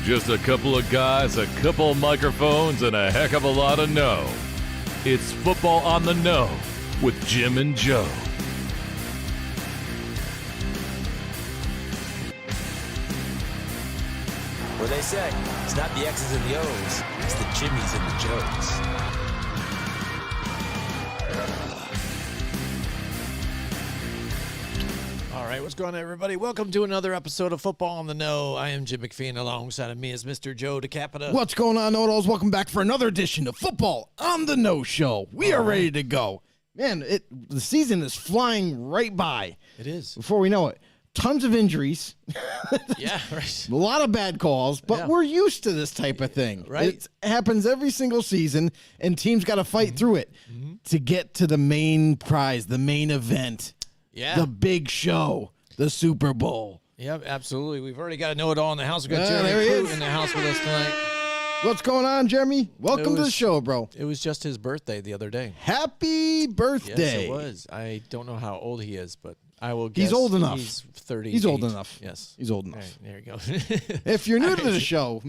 Just a couple of guys, a couple of microphones, and a heck of a lot of know. It's Football on the Know with Jim and Joe. What they say, it's not the X's and the O's, it's the Jimmies and the Joes. All right, what's going on, everybody? Welcome to another episode of Football on the Know. I am Jim McPhee, and alongside of me is Mr. Joe DeCapita. What's going on, Know-It-Alls? Welcome back for another edition of Football on the Know Show. We are ready to go. Man, the season is flying right by. It is. Before we know it, tons of injuries, Yeah, right. a lot of bad calls, but Yeah. we're used to this type of thing. Right. It happens every single season, and teams got to fight through it to get to the main prize, the main event, Yeah. the big show, the Super Bowl. Yep, absolutely. We've already got to know it all in the house. We've got Yeah, there Jeremy he Pruitt is. in the house with us tonight. What's going on, Jeremy? Welcome to the was- show, bro. It was just his birthday the other day. Happy Yes, birthday. it was. I don't know how old he is, but I will guess He's old enough. He's 30. He's old enough. Yes. He's old All enough. right, there you go. If you're new to the show,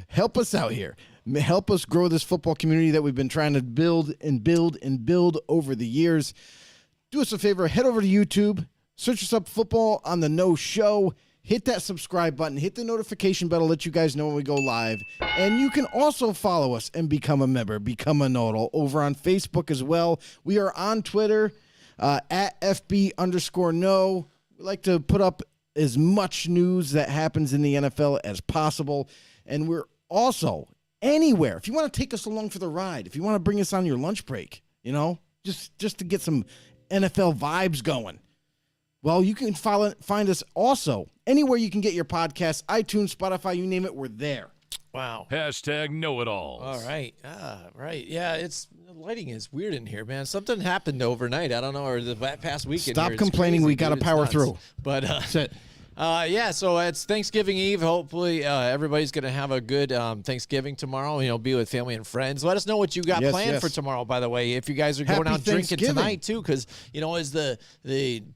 help us out here. Help us grow this football community that we've been trying to build and build and build over the years. Do us a favor, head over to YouTube, search us up Football on the Know Show, hit that subscribe button, hit the notification bell to let you guys know when we go live. And you can also follow us and become a member, become a Know-It-All over on Facebook as well. We are on Twitter at FB_Know. We like to put up as much news that happens in the NFL as possible. And we're also anywhere. If you want to take us along for the ride, if you want to bring us on your lunch break, you know, just to get some NFL vibes going. Well, you can find us also anywhere you can get your podcasts, iTunes, Spotify, you name it, we're there. Wow. Hashtag know-it-alls. All right. Right. Yeah, the lighting is weird in here, man. Something happened overnight. I don't know, or the past weekend. Stop here. It's complaining. crazy, We got to dude. It's power nuts. through. But That's it. yeah, so it's Thanksgiving Eve. Hopefully, everybody's going to have a good Thanksgiving tomorrow. You know, be with family and friends. Let us know what you got Yes, planned yes. for tomorrow, by the way. If you guys are going Happy out drinking Thanksgiving. tonight, too, because, you know, is the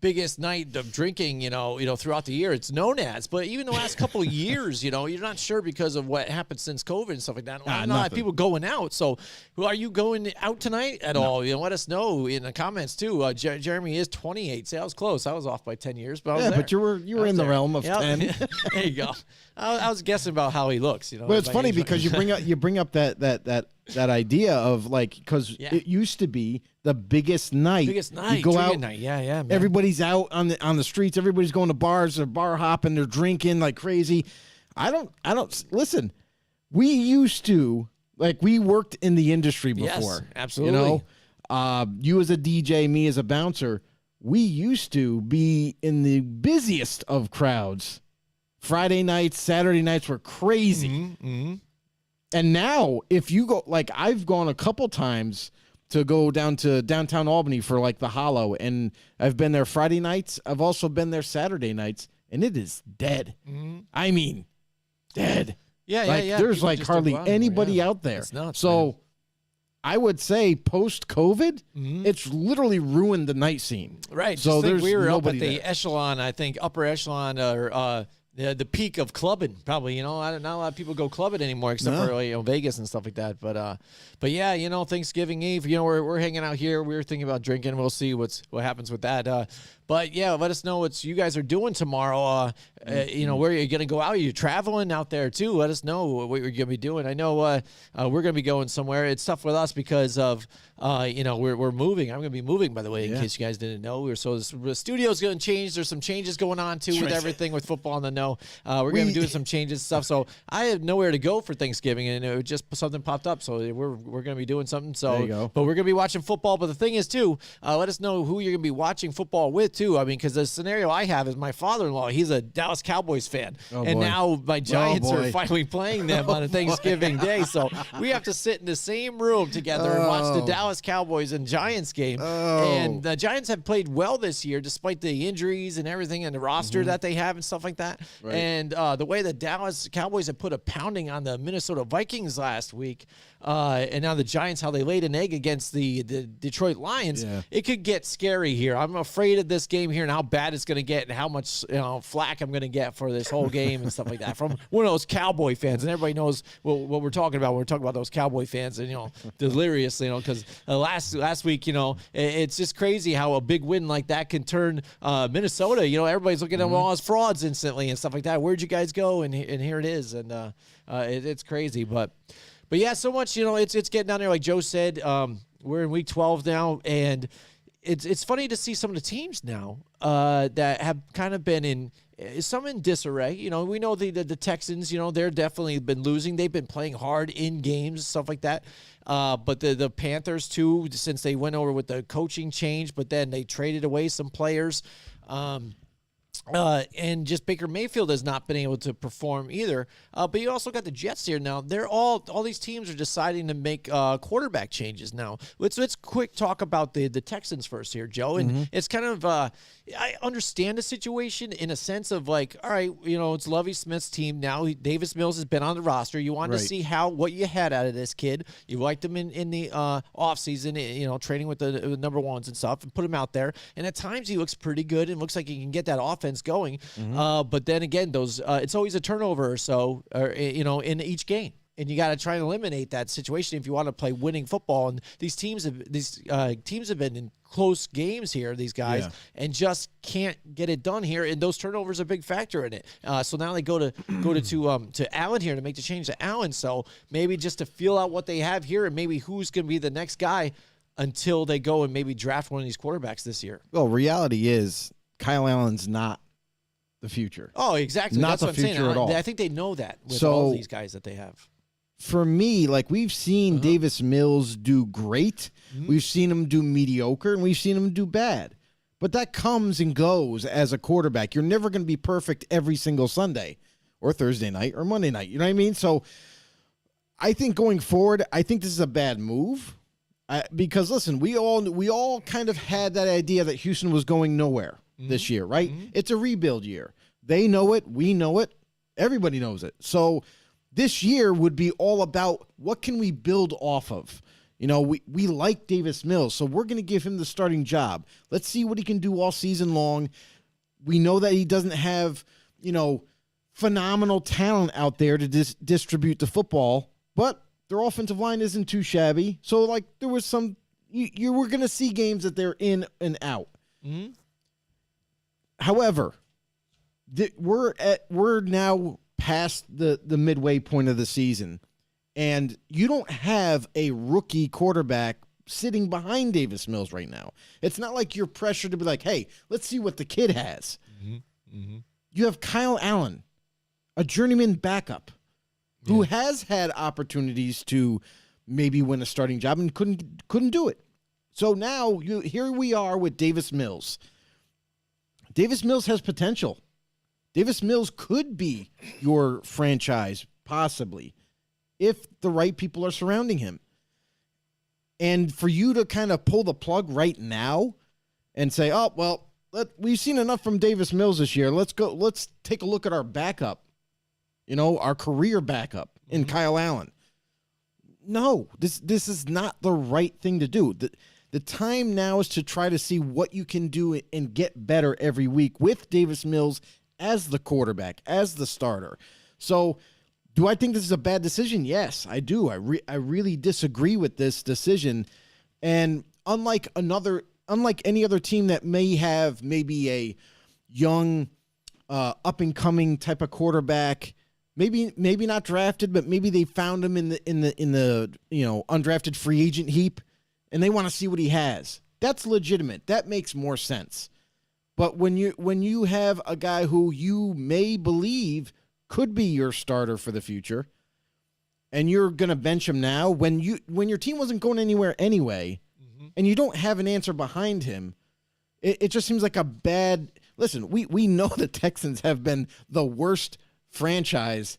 biggest night of drinking, you know, throughout the year. It's known as. But even the last couple of years, you know, you're not sure because of what happened since COVID and stuff like that. Not a lot of nothing. people going out. So are you going out tonight at all? You know, let us know in the comments, too. Jeremy is 28. See, I was close. I was off by 10 years, but I was Yeah, there. but you were I in was the there. realm of Yep. 10. There you go. I was guessing about how he looks. You know, But it's my funny age. because you bring up that idea of like, because Yeah. it used to be the biggest night. biggest night, You go drinking out. night. Yeah, man. Everybody's out on the streets. Everybody's going to bars. They're bar hopping. They're drinking like crazy. I don't listen. We used to, like, we worked in the industry Yes, before. absolutely. You know, you as a DJ, me as a bouncer. We used to be in the busiest of crowds. Friday nights, Saturday nights were crazy. Mm-hmm. And now, if you go, like, I've gone a couple times to go down to downtown Albany for like the Hollow, and I've been there Friday nights. I've also been there Saturday nights, and it is dead. I mean, dead. Yeah, Like, yeah. there's People like just don't hardly go anymore, anybody yeah. out there. It's nuts, so man. I would say post-COVID, it's literally ruined the night scene. Right. So just think there's we were up at nobody the there. echelon, I think, upper echelon, or the peak of clubbing, probably. You know, not a lot of people go clubbing anymore, except No. for, you know, Vegas and stuff like that. But yeah, you know, Thanksgiving Eve, you know, we're hanging out here. We were thinking about drinking. We'll see what happens with that. But yeah, let us know what you guys are doing tomorrow. You know, where you're going to go out. Are you traveling out there too? Let us know what you're going to be doing. I know we're going to be going somewhere. It's tough with us because of, you know, we're moving. I'm going to be moving, by the way, in case you guys didn't know. The studio's going to change. There's some changes going on too with everything with Football on the Know. We're going to be doing some changes and stuff. So I have nowhere to go for Thanksgiving, and it just something popped up. So we're going to be doing something. So, There you go. but we're going to be watching football. But the thing is too, let us know who you're going to be watching football with too. I mean, because the scenario I have is my father-in-law. He's a Dallas Cowboys fan, and boy. now my Giants are boy. finally playing them on a Thanksgiving day. So we have to sit in the same room together and watch the Dallas Cowboys and Giants game. And the Giants have played well this year, despite the injuries and everything and the roster that they have and stuff like that. And the way the Dallas Cowboys have put a pounding on the Minnesota Vikings last week, and now the Giants, how they laid an egg against the Detroit Lions, Yeah. it could get scary here. I'm afraid of this this game here and how bad it's going to get and how much flack I'm going to get for this whole game and stuff like that from one of those Cowboy fans. And everybody knows what we're talking about when we're talking about those Cowboy fans and, delirious, because last week, it's just crazy how a big win like that can turn Minnesota. Everybody's looking at them all as frauds instantly and stuff like that. Where'd you guys go? And here it is. And it's crazy. But yeah, so much, it's getting down there. Like Joe said, we're in week 12 now, and it's funny to see some of the teams now that have kind of been in disarray. We know the Texans, they're definitely been losing. They've been playing hard in games, stuff like that. But the Panthers, too, since they went over with the coaching change, but then they traded away some players. And just Baker Mayfield has not been able to perform either. But you also got the Jets here now. They're all these teams are deciding to make quarterback changes now. Let's quick talk about the Texans first here, Joe. And it's kind of I understand the situation in a sense of like, all right, it's Lovie Smith's team now. Davis Mills has been on the roster. You wanted to see what you had out of this kid. You liked him in the offseason, training with the number ones and stuff, and put him out there. And at times he looks pretty good and looks like he can get that offense going. But then again, those it's always a turnover or so, in each game. And you got to try and eliminate that situation if you want to play winning football. And these teams have been in close games here, these guys, and just can't get it done here. And those turnovers are a big factor in it. So now they go to Allen here to make the change to Allen. So maybe just to feel out what they have here and maybe who's going to be the next guy until they go and maybe draft one of these quarterbacks this year. Well, reality is Kyle Allen's not the future. Oh, exactly. Not That's the what I'm saying. future at all. I think they know that with all these guys that they have. For me, like we've seen Davis Mills do great. We've seen him do mediocre, and we've seen him do bad. But that comes and goes as a quarterback. You're never going to be perfect every single Sunday or Thursday night or Monday night. You know what I mean? So I think going forward, I think this is a bad move. Because, listen, we all kind of had that idea that Houston was going nowhere this year, right? It's a rebuild year. They know it. We know it. Everybody knows it. So this year would be all about what can we build off of. We like Davis Mills, so we're going to give him the starting job. Let's see what he can do all season long. We know that he doesn't have, phenomenal talent out there to distribute the football, but their offensive line isn't too shabby. So, there was some you were going to see games that they're in and out. However, we're now past the midway point of the season, and you don't have a rookie quarterback sitting behind Davis Mills right now. It's not like you're pressured to be like, hey, let's see what the kid has. You have Kyle Allen, a journeyman backup, who has had opportunities to maybe win a starting job and couldn't do it. So now here we are with Davis Mills. Davis Mills has potential. Davis Mills could be your franchise, possibly, if the right people are surrounding him. And for you to kind of pull the plug right now and say, oh, well, we've seen enough from Davis Mills this year. Let's take a look at our backup, our career backup in Kyle Allen. No, this is not the right thing to do. The time now is to try to see what you can do and get better every week with Davis Mills as the quarterback, as the starter. So do I think this is a bad decision? Yes, I do. I really disagree with this decision. And unlike any other team that may have maybe a young, up-and-coming type of quarterback, maybe not drafted, but maybe they found him in the undrafted free agent heap, and they want to see what he has. That's legitimate. That makes more sense. But when you have a guy who you may believe could be your starter for the future, and you're going to bench him now when your team wasn't going anywhere anyway, and you don't have an answer behind him, it just seems like a bad. Listen, we know the Texans have been the worst franchise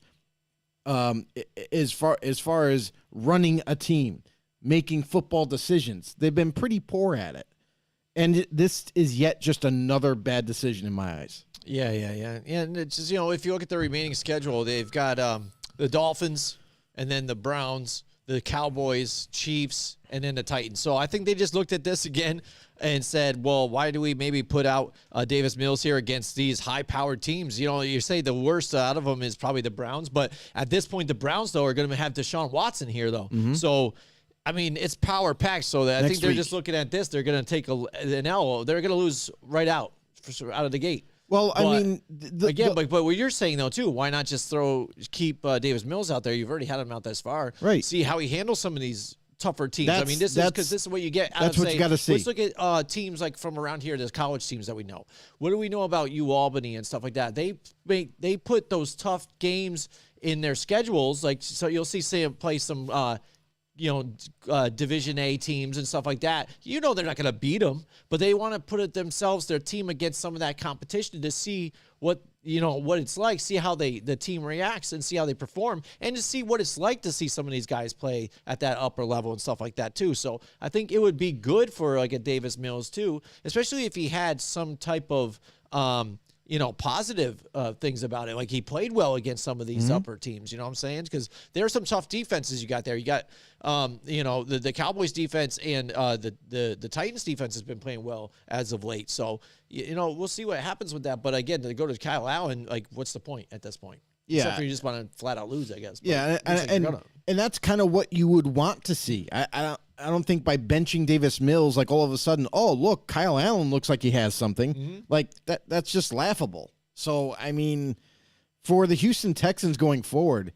as far as running a team, making football decisions. They've been pretty poor at it. And this is yet just another bad decision in my eyes. Yeah. And it's just, if you look at the remaining schedule, they've got the Dolphins and then the Browns, the Cowboys, Chiefs, and then the Titans. So I think they just looked at this again and said, well, why do we maybe put out Davis Mills here against these high-powered teams? You know, you say the worst out of them is probably the Browns, but at this point, the Browns, though, are going to have Deshaun Watson here, though. So, I mean, it's power-packed, so that I think they're just looking at this. They're going to take an L. They're going to lose right out of the gate. Well, But, I mean, but what you're saying though too, why not just keep Davis Mills out there? You've already had him out this far, right? See how he handles some of these tougher teams. I mean, this is what you get. That's what you got to see. Let's look at teams like from around here, the college teams that we know. What do we know about UAlbany and stuff like that? They put those tough games in their schedules. Like, so you'll see Sam play some Division A teams and stuff like that. You know they're not going to beat them, but they want to put it themselves, their team, against some of that competition to see what it's like, see how the team reacts and see how they perform, and to see what it's like to see some of these guys play at that upper level and stuff like that too. So I think it would be good for like a Davis Mills too, especially if he had some type of positive things about it. Like he played well against some of these upper teams, you know what I'm saying? Because there are some tough defenses you got there. You got, the Cowboys defense and the Titans defense has been playing well as of late. So, we'll see what happens with that. But again, to go to Kyle Allen, like, what's the point at this point? Yeah. Except for you just want to flat out lose, I guess. But yeah, and that's kind of what you would want to see. I don't think by benching Davis Mills, like all of a sudden, oh, look, Kyle Allen looks like he has something. Like that's just laughable. So, I mean, for the Houston Texans going forward,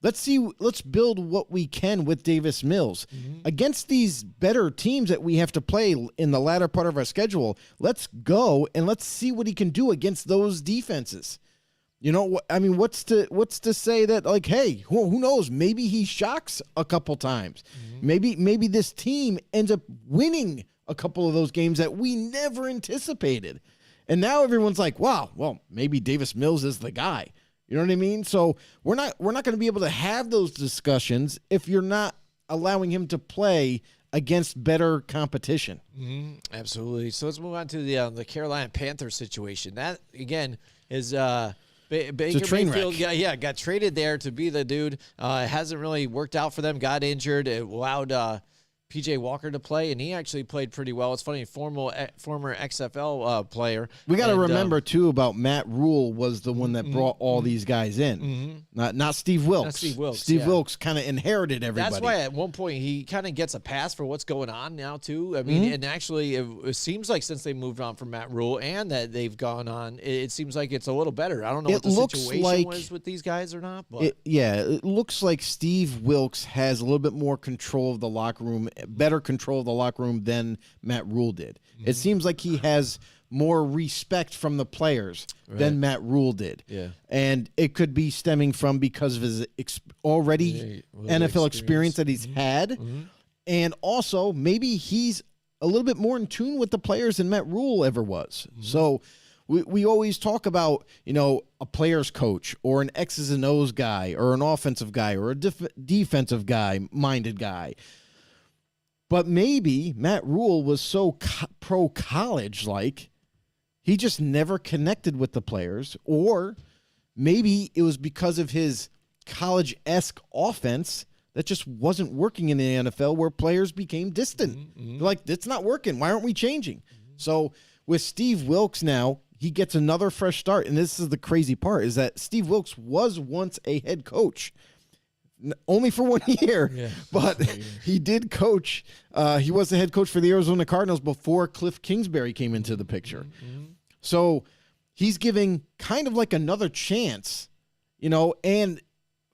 let's build what we can with Davis Mills. Against these better teams that we have to play in the latter part of our schedule, let's go and let's see what he can do against those defenses. You know, I mean, what's to say that, like, hey, who knows? Maybe he shocks a couple times. Maybe this team ends up winning a couple of those games that we never anticipated. And now everyone's like, wow, well, maybe Davis Mills is the guy. You know what I mean? So we're not going to be able to have those discussions if you're not allowing him to play against better competition. Absolutely. So let's move on to the Carolina Panthers situation. That, again, is Baker Mayfield, got traded there to be the dude. It hasn't really worked out for them. Got injured. It allowed PJ Walker to play, and he actually played pretty well. It's funny, former XFL player. We got to remember too about Matt Rule was the one that brought all these guys in, not Steve Wilkes. Not Steve Wilkes. Steve Wilkes kind of inherited everybody. That's why at one point he kind of gets a pass for what's going on now too. I mean, and actually it seems like since they moved on from Matt Rule and that they've gone on, it seems like it's a little better. I don't know what the situation was with these guys or not, but it looks like Steve Wilkes has a little bit more control of the locker room. Better control of the locker room than Matt Rule did. It seems like he has more respect from the players than Matt Rule did. Yeah. And it could be stemming from because of his already NFL experience that he's had. And also maybe he's a little bit more in tune with the players than Matt Rule ever was. So we always talk about, a player's coach or an X's and O's guy or an offensive guy or a defensive guy, minded guy. But maybe Matt Rule was so pro-college like he just never connected with the players, or maybe it was because of his college-esque offense that just wasn't working in the NFL where players became distant. They're like, it's not working. Why aren't we changing? So with Steve Wilkes now, he gets another fresh start. And this is the crazy part, is that Steve Wilkes was once a head coach. Only for 1 year, but he did coach. He was the head coach for the Arizona Cardinals before Cliff Kingsbury came into the picture. So he's giving kind of like another chance, and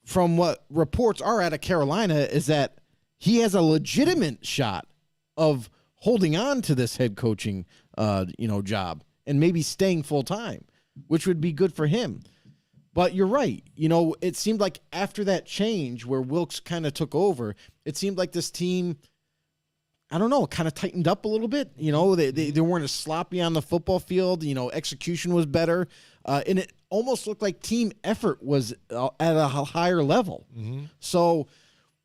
from what reports are out of Carolina is that he has a legitimate shot of holding on to this head coaching, job and maybe staying full time, which would be good for him. But you're right. It seemed like after that change where Wilkes kind of took over, it seemed like this team, I don't know, kind of tightened up a little bit. They weren't as sloppy on the football field. Execution was better. And it almost looked like team effort was at a higher level. So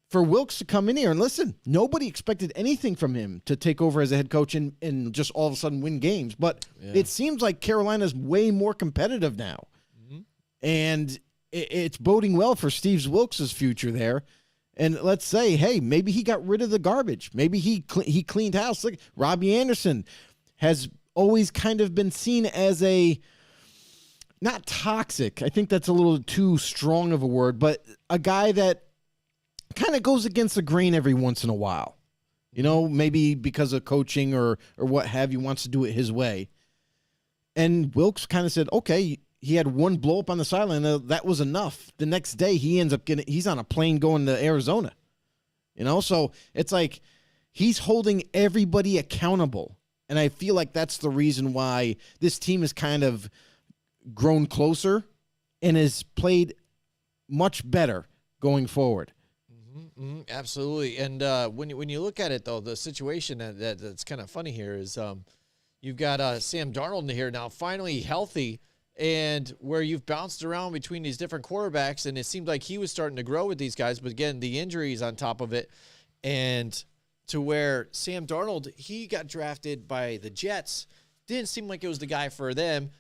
for Wilkes to come in here, and listen, nobody expected anything from him to take over as a head coach and just all of a sudden win games. But it seems like Carolina's way more competitive now. And it's boding well for Steve Wilkes' future there. And let's say, hey, maybe he got rid of the garbage. Maybe he cleaned house. Look, Robbie Anderson has always kind of been seen as not toxic. I think that's a little too strong of a word, but a guy that kind of goes against the grain every once in a while. Maybe because of coaching or what have you, wants to do it his way. And Wilks kind of said, okay, he had one blow up on the sideline. That was enough. The next day, he ends up he's on a plane going to Arizona. So it's like he's holding everybody accountable. And I feel like that's the reason why this team has kind of grown closer and has played much better going forward. Absolutely. And when you look at it, though, the situation that's kind of funny here is you've got Sam Darnold in here now, finally healthy, and where you've bounced around between these different quarterbacks, and it seemed like he was starting to grow with these guys, but again, the injuries on top of it, and to where Sam Darnold, he got drafted by the Jets, didn't seem like it was the guy for them,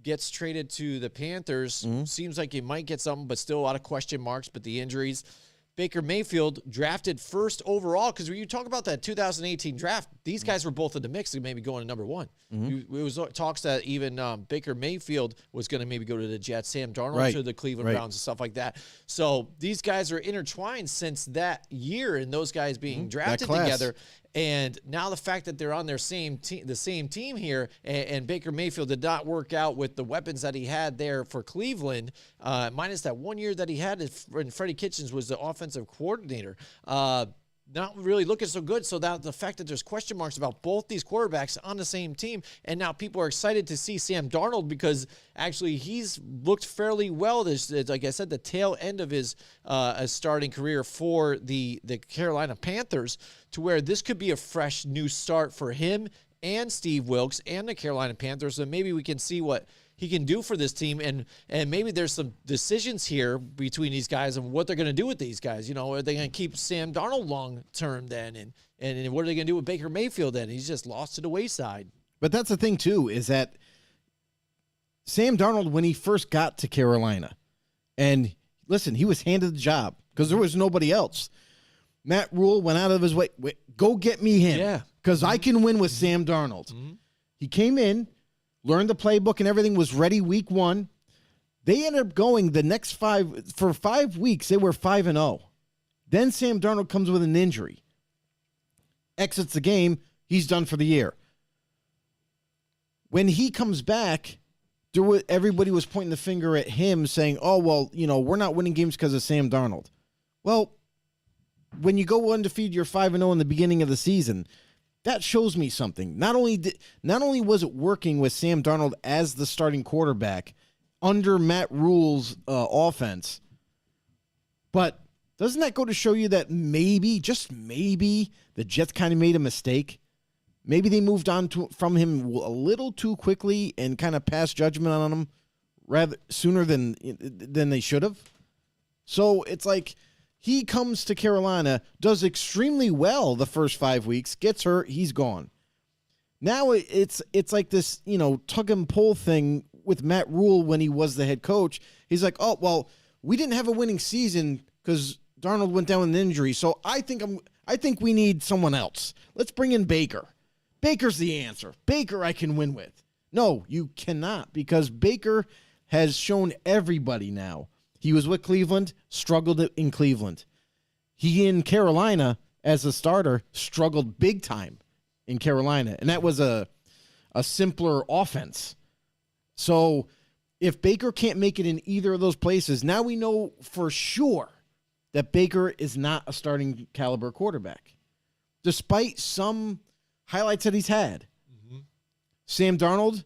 gets traded to the Panthers, seems like he might get something, but still a lot of question marks, but the injuries. Baker Mayfield drafted first overall, because when you talk about that 2018 draft, these guys were both in the mix and maybe going to number one. It was talks that even Baker Mayfield was going to maybe go to the Jets, Sam Darnold to the Cleveland Browns and stuff like that. So these guys are intertwined since that year, and those guys being drafted together. And now the fact that they're on their same team here, and Baker Mayfield did not work out with the weapons that he had there for Cleveland, minus that 1 year that he had when Freddie Kitchens was the offensive coordinator. Not really looking so good. So that the fact that there's question marks about both these quarterbacks on the same team, and now people are excited to see Sam Darnold because actually he's looked fairly well. This, like I said, the tail end of his starting career for the Carolina Panthers, to where this could be a fresh new start for him and Steve Wilks and the Carolina Panthers. So maybe we can see what he can do for this team, and maybe there's some decisions here between these guys and what they're going to do with these guys. Are they going to keep Sam Darnold long term then, and what are they going to do with Baker Mayfield then? He's just lost to the wayside. But that's the thing too, is that Sam Darnold, when he first got to Carolina, and listen, he was handed the job because there was nobody else. Matt Rule went out of his way, go get me him, because I can win with Sam Darnold. He came in, learned the playbook and everything, was ready week one. They ended up going the next 5 weeks. They were 5-0. Then Sam Darnold comes with an injury, exits the game. He's done for the year. When he comes back, everybody was pointing the finger at him saying, oh, well, we're not winning games because of Sam Darnold. Well, when you go undefeated, you're 5-0 in the beginning of the season. That shows me something. Not only was it working with Sam Darnold as the starting quarterback under Matt Rule's offense, but doesn't that go to show you that maybe, just maybe, the Jets kind of made a mistake? Maybe they moved on from him a little too quickly and kind of passed judgment on him rather sooner than they should have. So it's like, he comes to Carolina, does extremely well the first 5 weeks, gets hurt, he's gone. Now it's like this, tug and pull thing with Matt Rule when he was the head coach. He's like, oh, well, we didn't have a winning season because Darnold went down with an injury, so I think we need someone else. Let's bring in Baker. Baker's the answer. Baker I can win with. No, you cannot, because Baker has shown everybody now. He was with Cleveland, struggled in Cleveland. He in Carolina as a starter struggled big time in Carolina, and that was a simpler offense. So if Baker can't make it in either of those places, now we know for sure that Baker is not a starting caliber quarterback, despite some highlights that he's had. Sam Darnold,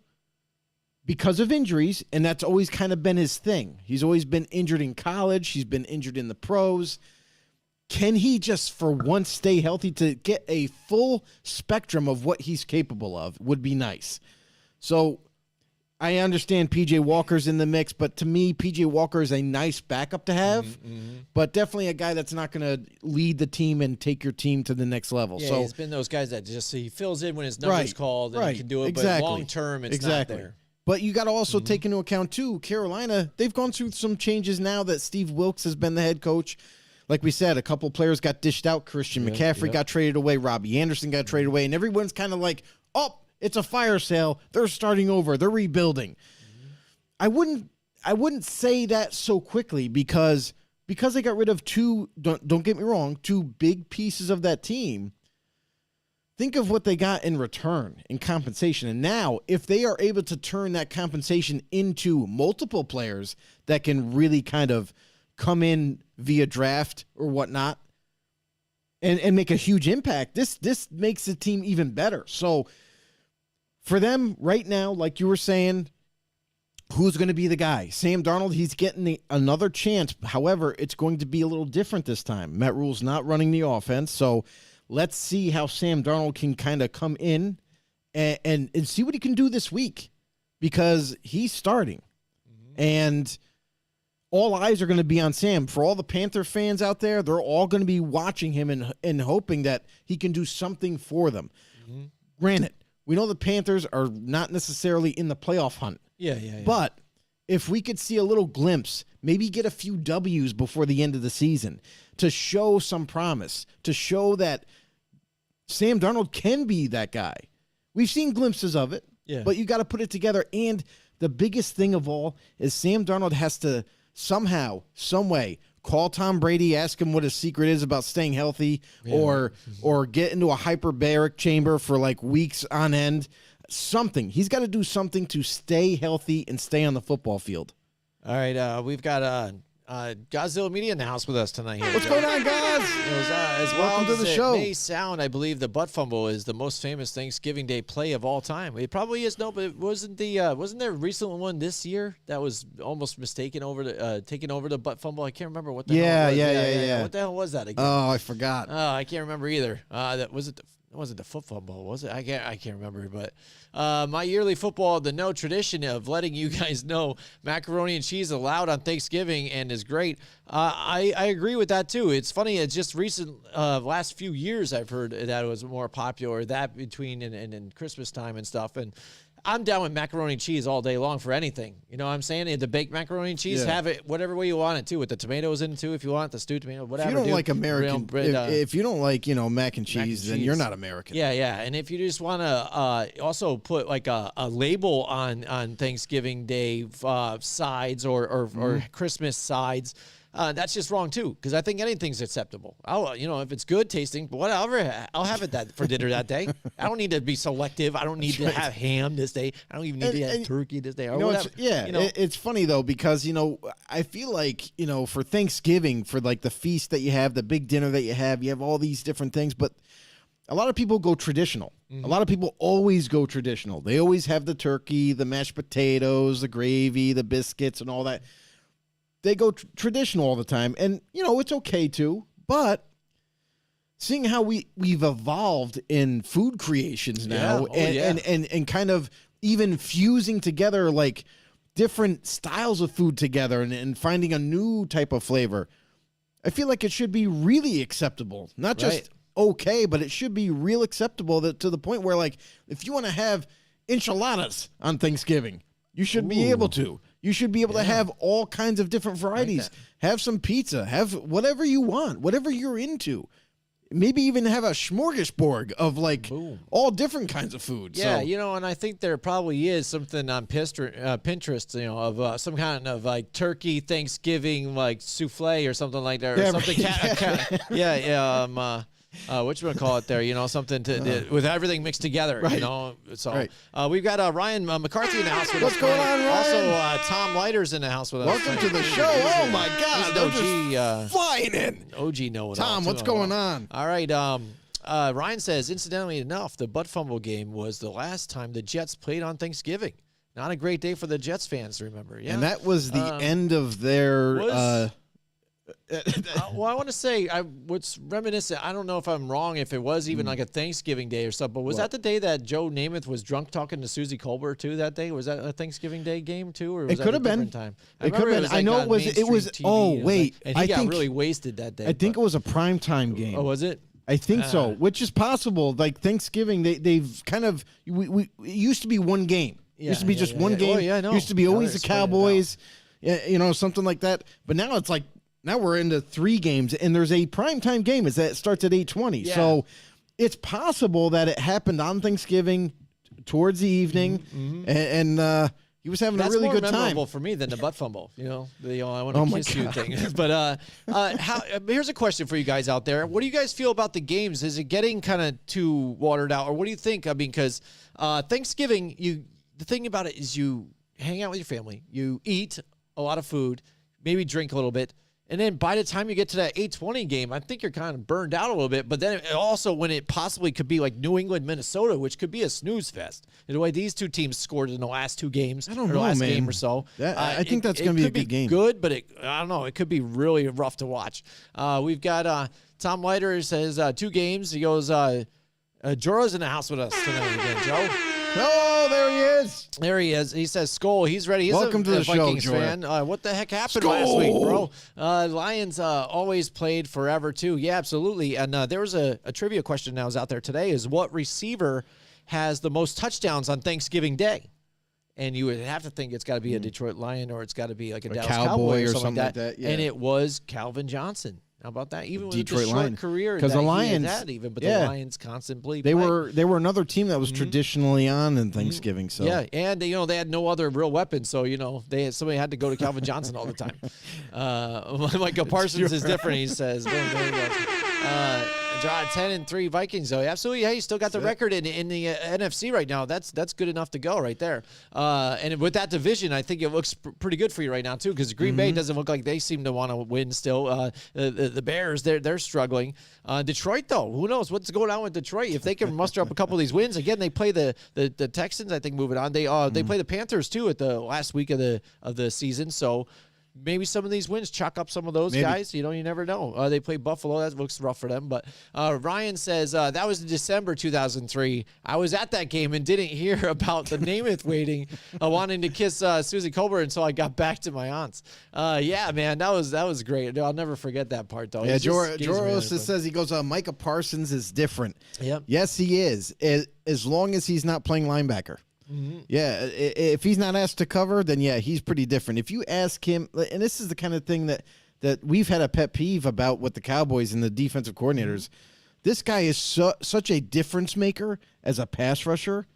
because of injuries, and that's always kind of been his thing. He's always been injured in college. He's been injured in the pros. Can he just for once stay healthy to get a full spectrum of what he's capable of would be nice. So I understand P.J. Walker's in the mix, but to me, P.J. Walker is a nice backup to have, but definitely a guy that's not going to lead the team and take your team to the next level. Yeah, so he's been those guys that just he fills in when his number's called and he can do it, but long term it's not there. But you got to also take into account, too, Carolina, they've gone through some changes now that Steve Wilks has been the head coach. like we said, a couple players got dished out. Christian McCaffrey got traded away. Robbie Anderson got traded away. And everyone's kind of like, oh, it's a fire sale. They're starting over. They're rebuilding. I wouldn't say that so quickly because they got rid of two, don't get me wrong, two big pieces of that team. Think of what they got in return in compensation. And now, if they are able to turn that compensation into multiple players that can really kind of come in via draft or whatnot and make a huge impact, this makes the team even better. So for them right now, like you were saying, who's going to be the guy? Sam Darnold, he's getting another chance. However, it's going to be a little different this time. Matt Rule's not running the offense, so let's see how Sam Darnold can kind of come in and see what he can do this week because he's starting. And all eyes are going to be on Sam. For all the Panther fans out there, they're all going to be watching him and hoping that he can do something for them. Granted, we know the Panthers are not necessarily in the playoff hunt. Yeah. But if we could see a little glimpse, maybe get a few W's before the end of the season to show some promise, to show that Sam Darnold can be that guy. We've seen glimpses of it, but you got to put it together. And the biggest thing of all is Sam Darnold has to somehow, some way, call Tom Brady, ask him what his secret is about staying healthy, or get into a hyperbaric chamber for like weeks on end. Something. He's got to do something to stay healthy and stay on the football field. All right, we've got Godzilla Media in the house with us tonight. Here, What's going on, guys? As Welcome to the show. It may sound, I believe the butt fumble is the most famous Thanksgiving Day play of all time. It probably is. No, but it wasn't there a recent one this year that was almost taking over the butt fumble? I can't remember what the hell it was. Yeah. What the hell was that again? Oh, I forgot. Oh, I can't remember either. That wasn't the foot fumble, was it? I can't remember. But my yearly football, the no tradition of letting you guys know macaroni and cheese allowed on Thanksgiving and is great. I agree with that too. It's funny. It's just recent last few years I've heard that it was more popular that between and Christmas time and stuff. And I'm down with macaroni and cheese all day long for anything. You know what I'm saying? The baked macaroni and cheese, have it whatever way you want it too, with the tomatoes in it too, if you want the stewed tomato, whatever. If you don't like American, if you don't like mac and cheese, then you're not American. Yeah. And if you just want to also put like a label on Thanksgiving Day sides or Christmas sides. That's just wrong too, because I think anything's acceptable. If it's good tasting, whatever, I'll have it for dinner that day. I don't need to be selective. I don't need to have ham this day. I don't even need to have turkey this day or whatever. It's funny though because I feel like for Thanksgiving, for like the feast that you have, the big dinner that you have all these different things, but a lot of people go traditional. A lot of people always go traditional. They always have the turkey, the mashed potatoes, the gravy, the biscuits, and all that. They go traditional all the time, and it's okay too. But seeing how we've evolved in food creations now, and kind of even fusing together like different styles of food together, and finding a new type of flavor, I feel like it should be really acceptable. Not just okay, but it should be real acceptable to the point where, like, if you want to have enchiladas on Thanksgiving, you should be able to. You should be able to have all kinds of different varieties. Have some pizza. Have whatever you want, whatever you're into. Maybe even have a smorgasbord of like all different kinds of food. Yeah, and I think there probably is something on Pinterest, of some kind of like turkey Thanksgiving like souffle or something like that, or something. Whatchamacallit there, something with everything mixed together, So we've got Ryan McCarthy in the house with us. What's going on, Ryan? Also, Tom Leiter's in the house with us. Welcome to the show. Oh, my God. He's OG. Flying in. OG know-it-all. Tom, what's going on? All right. Ryan says, incidentally enough, the butt fumble game was the last time the Jets played on Thanksgiving. Not a great day for the Jets fans, remember. Yeah. And that was the end of their... well, I want to say what's reminiscent. I don't know if I'm wrong. If it was even like a Thanksgiving Day or something, but was that the day that Joe Namath was drunk talking to Susie Colbert too? That day was that a Thanksgiving Day game too, or was it could have been time? It could have been. I know it was. It was. Oh wait, and he got really wasted that day. I think it was a primetime game. Oh, was it? I think so, which is possible. Like Thanksgiving, they've kind of it used to be one game. It used to be just one game. Oh, yeah, I know. Used to be always the Cowboys. Something like that. But now it's like now we're into 3 games, and there's a primetime game. That starts at 8:20. Yeah. So it's possible that it happened on Thanksgiving towards the evening, and he was having That's a really more good time. memorable for me than the butt fumble. I want Oh to my kiss you God. thing. But here's a question for you guys out there. What do you guys feel about the games? Is it getting kind of too watered out, or what do you think? I mean, because Thanksgiving, the thing about it is you hang out with your family, you eat a lot of food, maybe drink a little bit. And then by the time you get to that 8:20 game, I think you're kind of burned out a little bit. But then also when it possibly could be like New England, Minnesota, which could be a snooze fest. The way these two teams scored in the last 2 games, I don't or know, last man. game or so. I think that's going to be a good game. Good, but I don't know. It could be really rough to watch. We've got Tom Leiter says 2 games. He goes, Jorah's in the house with us tonight again, Joe. Oh, there he is. There he is. He says, Skol. He's ready. He's Welcome a to the show, Vikings Jorah. fan. What the heck happened last week, bro? Lions always played forever, too. Yeah, absolutely. And there was a trivia question that was out there today is what receiver has the most touchdowns on Thanksgiving Day? And you would have to think it's got to be a Detroit Lion or it's got to be like a Dallas Cowboy or something like that. yeah. And it was Calvin Johnson. How about that? Even with Detroit the short Lion. career 'Cause that the he Lions- had even, but yeah. the Lions constantly They played. were another team that was traditionally on in Thanksgiving. So Yeah, and they had no other real weapons, so somebody had to go to Calvin Johnson all the time. Micah Parsons is different. He says, draw 10-3 Vikings though. Absolutely, hey, you still got the record in the NFC right now. That's good enough to go right there. And with that division, I think it looks pretty good for you right now too, because Green Bay doesn't look like they seem to want to win still. The Bears, they're struggling. Detroit though, who knows what's going on with Detroit? If they can muster up a couple of these wins again, they play the Texans. I think moving on, they play the Panthers too at the last week of the season. So. Maybe some of these wins chalk up some of those guys. You never know. They play Buffalo. That looks rough for them. But Ryan says, that was in December 2003. I was at that game and didn't hear about the Namath waiting, wanting to kiss Susie Colbert until I got back to my aunt's. Yeah, man, that was great. I'll never forget that part, though. yeah, It just gives me Joros that- says he goes, Micah Parsons is different. Yep. Yes, he is. As long as he's not playing linebacker. Yeah, if he's not asked to cover, then yeah, he's pretty different. If you ask him, and this is the kind of thing that we've had a pet peeve about with the Cowboys and the defensive coordinators. This guy is such a difference maker as a pass rusher.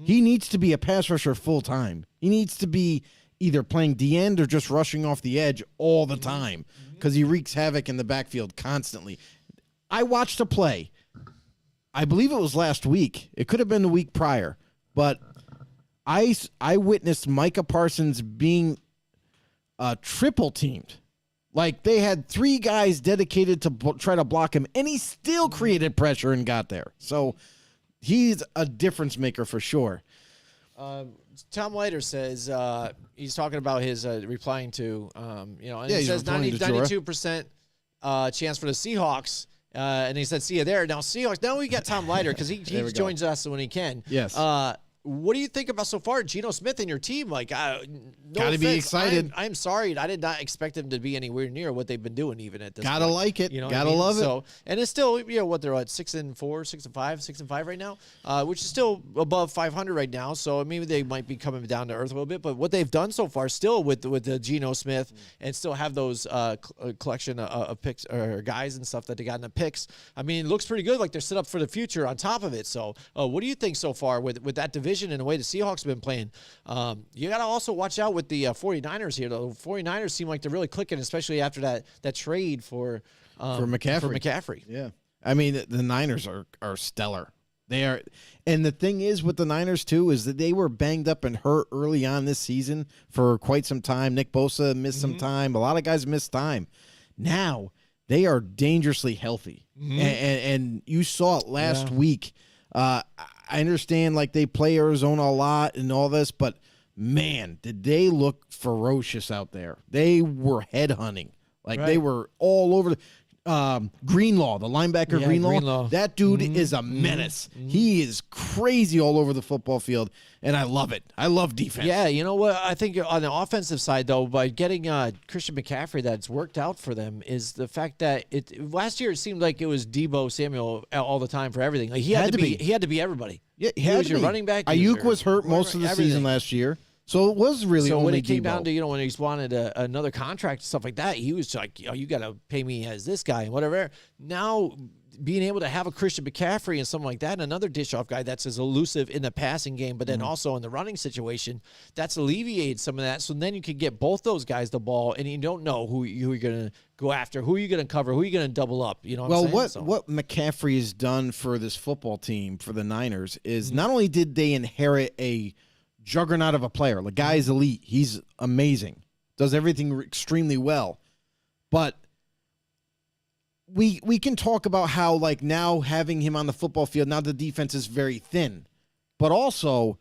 He needs to be a pass rusher full time. He needs to be either playing the end or just rushing off the edge all the time because he wreaks havoc in the backfield constantly. I watched a play. I believe it was last week. It could have been the week prior, but I witnessed Micah Parsons being triple teamed. Like they had 3 guys dedicated to try to block him, and he still created pressure and got there. So he's a difference maker for sure. Tom Leiter says he's talking about his replying to, and Yeah, he he's says replying to Jorah. 92% chance for the Seahawks. And he said, see you there. Now, Seahawks, now we got Tom Leiter because he we go. joins us when he can. Yes. What do you think about so far Geno Smith and your team? Like, no Gotta be offense, excited. I'm sorry. I did not expect him to be anywhere near what they've been doing even at this Gotta point. like it. You know what Gotta I mean? love it. So, and it's still, what they're at 6-4, 6-5 right now, which is still above 500 right now. So maybe they might be coming down to earth a little bit. But what they've done so far still with the Geno Smith and still have those collection of picks or guys and stuff that they got in the picks. I mean, it looks pretty good. Like they're set up for the future on top of it. So what do you think so far with that division and the way the Seahawks have been playing? You got to also watch out with the 49ers here. The 49ers seem like they're really clicking, especially after that trade for McCaffrey. Yeah. I mean, the Niners are stellar. They are. And the thing is with the Niners, too, is that they were banged up and hurt early on this season for quite some time. Nick Bosa missed some time. A lot of guys missed time. Now they are dangerously healthy. And you saw it last week. I understand, like, they play Arizona a lot and all this, but, man, did they look ferocious out there. They were headhunting. Like, they were all over. Greenlaw, the linebacker Greenlaw, that dude is a menace. He is crazy all over the football field, and I love it. I love defense. Yeah, you know what? I think on the offensive side, though, by getting Christian McCaffrey, that's worked out for them is the fact that last year it seemed like it was Deebo Samuel all the time for everything. Like he had to be everybody. Yeah, he was your running back. he Ayuk your was hurt most of the everything. season last year. So it was really So only when it came Debo. down to, when he's wanted another contract, stuff like that, he was like, you got to pay me as this guy and whatever. Now, being able to have a Christian McCaffrey and something like that, and another dish-off guy that's as elusive in the passing game, but then also in the running situation, that's alleviated some of that. So then you can get both those guys the ball, and you don't know who you're going to go after, who are you going to cover, who are you going to double up. You know what I'm saying? What McCaffrey has done for this football team, for the Niners, is not only did they inherit a juggernaut of a player, the guy is elite, he's amazing, does everything extremely well, but we can talk about how, like, now having him on the football field, now the defense is very thin. But also,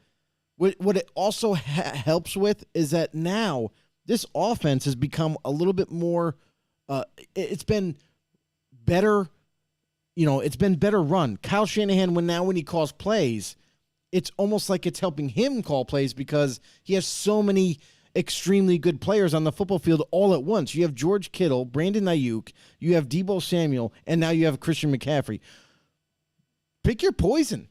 what it also helps with is that now this offense has become a little bit more, it's been better, it's been better run. Kyle Shanahan, when he calls plays, it's almost like it's helping him call plays because he has so many extremely good players on the football field all at once. You have George Kittle, Brandon Ayuk, you have Deebo Samuel, and now you have Christian McCaffrey. Pick your poison,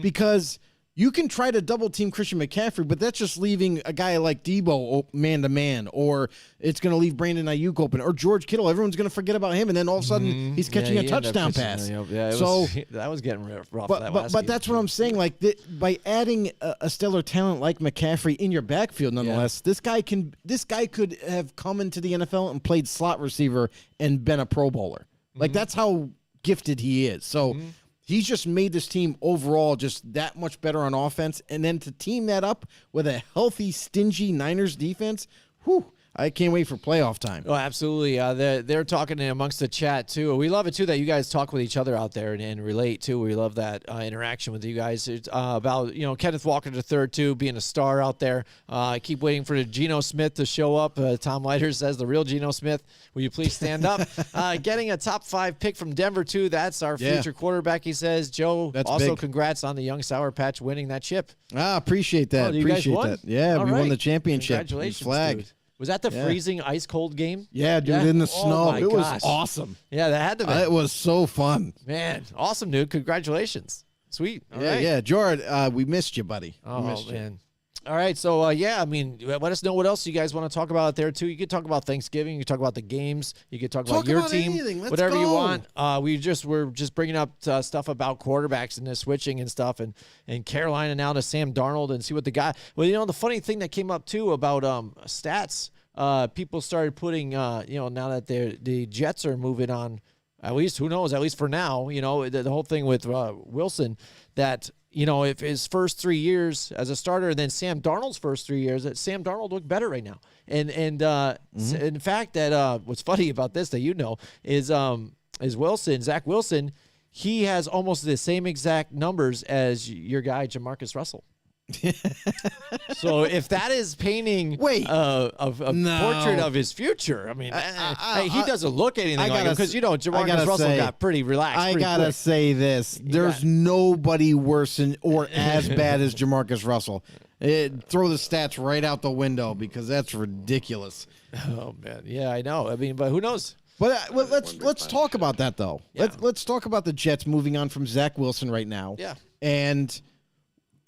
because you can try to double team Christian McCaffrey, but that's just leaving a guy like Deebo man to man, or it's going to leave Brandon Ayuk open, or George Kittle. Everyone's going to forget about him, and then all of a sudden he's catching a touchdown pass. Yeah, that was getting rough. But that's what I'm saying. Like, by adding a stellar talent like McCaffrey in your backfield, nonetheless, this guy could have come into the NFL and played slot receiver and been a Pro Bowler. Like, that's how gifted he is. So. He's just made this team overall just that much better on offense. And then to team that up with a healthy, stingy Niners defense, I can't wait for playoff time. Oh, absolutely. They're talking amongst the chat, too. We love it, too, that you guys talk with each other out there and relate, too. We love that interaction with you guys. It's about, Kenneth Walker III, too, being a star out there. I keep waiting for Geno Smith to show up. Tom Leiter says, the real Geno Smith, will you please stand up? Getting a top 5 pick from Denver, too. That's our future quarterback, he says. Joe, that's also big. Congrats on the young Sour Patch winning that chip. Appreciate that. You guys won? That. Yeah, we won the championship. Congratulations, Flag. dude. Was that the freezing ice cold game? Yeah, dude, in the snow. My It was gosh. awesome. Yeah, that had to be. It was so fun. Man, awesome, dude. Congratulations. Sweet. All right. Yeah, Jared, we missed you, buddy. Oh, we missed you. man. All right. So, let us know what else you guys want to talk about there, too. You could talk about Thanksgiving. You could talk about the games. You could talk about your team. Anything. Let's whatever you go. want. We're just bringing up stuff about quarterbacks and the switching and stuff, and Carolina now to Sam Darnold and see what the guy. Well, the funny thing that came up, too, about stats, people started putting, now that the Jets are moving on, at least, who knows, at least for now, the whole thing with Wilson, that, if his first 3 years as a starter, then Sam Darnold's first 3 years, that Sam Darnold looked better right now. And in fact, that what's funny about this that is Wilson, Zach Wilson, he has almost the same exact numbers as your guy Jamarcus Russell. So if that is painting a portrait of his future, I mean, he doesn't look anything like him because Jamarcus Russell got pretty relaxed. I gotta say this: there's nobody worse or as bad as Jamarcus Russell. Throw the stats right out the window because that's ridiculous. Oh man, yeah, I know. I mean, but who knows? But let's talk about that though. Yeah. Let's talk about the Jets moving on from Zach Wilson right now. Yeah, and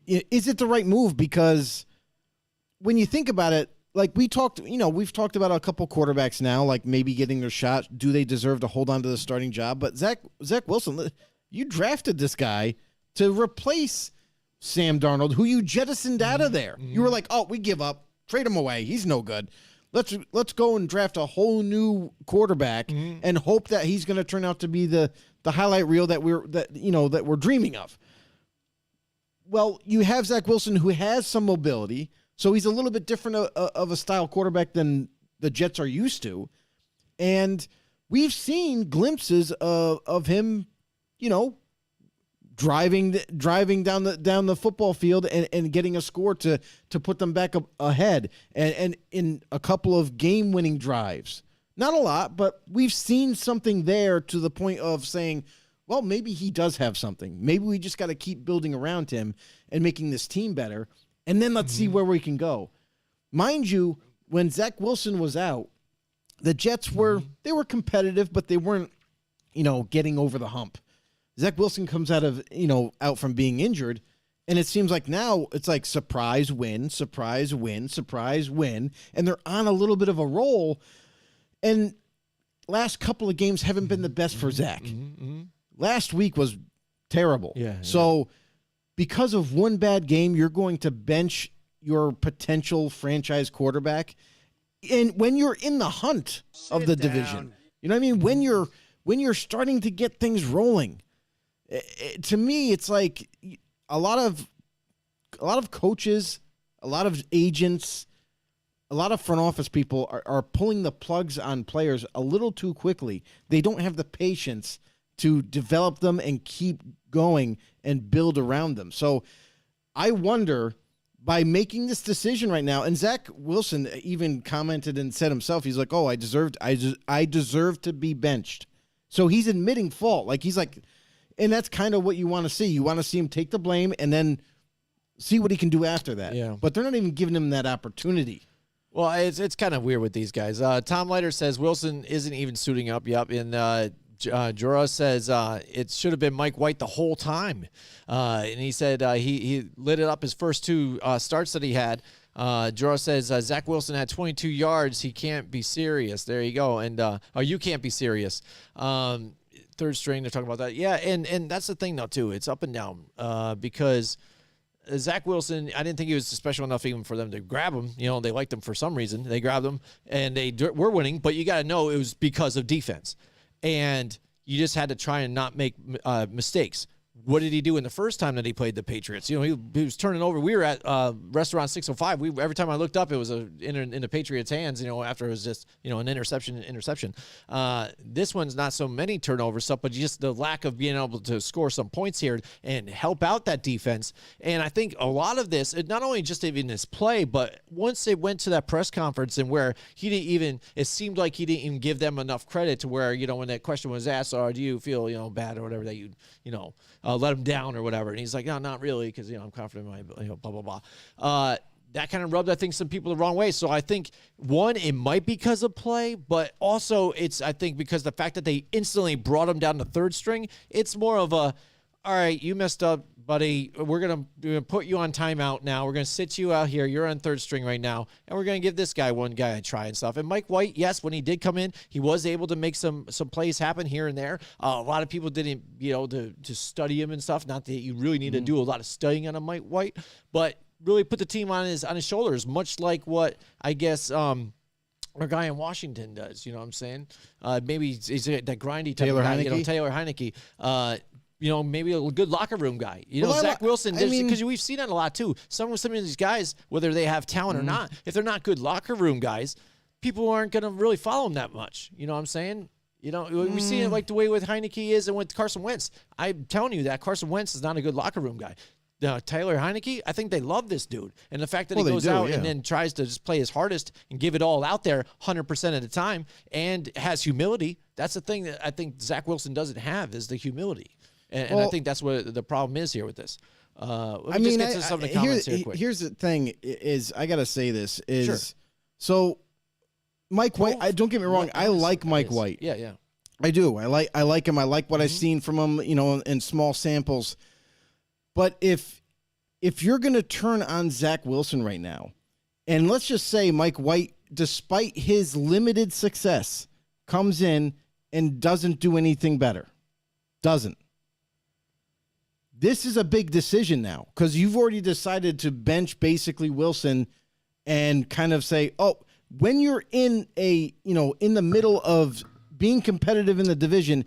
is it the right move? Because when you think about it, like we've talked about a couple quarterbacks now, like maybe getting their shot. Do they deserve to hold on to the starting job? But Zach Wilson, you drafted this guy to replace Sam Darnold, who you jettisoned out of there. You were like, oh, we give up. Trade him away. He's no good. Let's go and draft a whole new quarterback and hope that he's going to turn out to be the highlight reel that we're dreaming of. Well, you have Zach Wilson, who has some mobility, so he's a little bit different of a style quarterback than the Jets are used to. And we've seen glimpses of him, driving down the football field and getting a score to put them back up ahead, and in a couple of game-winning drives. Not a lot, but we've seen something there to the point of saying, well, maybe he does have something. Maybe we just got to keep building around him and making this team better, and then let's see where we can go. Mind you, when Zach Wilson was out, the Jets were competitive, but they weren't, getting over the hump. Zach Wilson comes out from being injured, And it seems like now it's like surprise win, surprise win, surprise win. And they're on a little bit of a roll. And last couple of games haven't been the best for Zach. Last week was terrible. So because of one bad game, you're going to bench your potential franchise quarterback. And when you're in the hunt of the division, you know what I mean? When you're starting to get things rolling, to me, it's like a lot of coaches, a lot of agents, a lot of front office people are pulling the plugs on players a little too quickly. They don't have the patience to develop them and keep going and build around them. So I wonder, by making this decision right now, and Zach Wilson even commented and said himself, he's like, "Oh, I deserve to be benched." So he's admitting fault. Like he's like, and that's kind of what you want to see. You want to see him take the blame and then see what he can do after that. Yeah. But they're not even giving him that opportunity. Well, it's kind of weird with these guys. Tom Leiter says Wilson isn't even suiting up. Yep. And Jura says it should have been Mike White the whole time. And he said he lit it up his first two starts that he had. Jura says Zach Wilson had 22 yards. He can't be serious. There you go. And you can't be serious. Third string, they're talking about that. Yeah, and that's the thing, though, too. It's up and down because Zach Wilson, I didn't think he was special enough even for them to grab him. You know, they liked him for some reason. They grabbed him, and they were winning. But you got to know it was because of defense. And you just had to try and not make mistakes. What did he do in the first time that he played the Patriots? You know, he was turning over. We were at Restaurant 605. Every time I looked up, it was in the Patriots' hands, you know, after it was just, you know, an interception. This one's not so many turnover stuff, but just the lack of being able to score some points here and help out that defense. And I think a lot of this, not only just even his play, but once they went to that press conference and where it seemed like he didn't even give them enough credit to where, you know, when that question was asked, do you feel, you know, bad or whatever that you know, let him down or whatever. And he's like, no, not really, because, you know, I'm confident in my, you know, blah, blah, blah. That kind of rubbed, I think, some people the wrong way. So I think, one, it might be because of play, but also it's, I think, because the fact that they instantly brought him down to third string, it's more of a, all right, you messed up, buddy. We're gonna put you on timeout now. We're going to sit you out here. You're on third string right now, and we're going to give this one guy a try and stuff. And Mike White, yes, when he did come in, he was able to make some plays happen here and there. A lot of people didn't, you know, to study him and stuff. Not that you really need to do a lot of studying on a Mike White, but really put the team on his shoulders, much like what I guess our guy in Washington does. You know what I'm saying? Maybe he's that grindy type of guy. You know, Taylor Heineke. You know, maybe a good locker room guy. You know, Zach Wilson, because we've seen that a lot too. Some of these guys, whether they have talent or not, if they're not good locker room guys, people aren't going to really follow them that much. You know what I'm saying? You know, we see it like the way with Heineke is and with Carson Wentz. I'm telling you that Carson Wentz is not a good locker room guy. Taylor Heineke, I think they love this dude. And the fact that he goes out and then tries to just play his hardest and give it all out there 100% of the time and has humility, that's the thing that I think Zach Wilson doesn't have, is the humility. And I think that's what the problem is here with this. Let me just get to some of the comments here quick. Here's the thing is, I got to say this, is so Mike White, don't get me wrong, I like Mike White. Yeah. I do. I like him. I like what I've seen from him, you know, in small samples. But if you're going to turn on Zach Wilson right now, and let's just say Mike White, despite his limited success, comes in and doesn't do anything better. Doesn't. This is a big decision now, because you've already decided to bench basically Wilson and kind of say, oh, when you're in in the middle of being competitive in the division,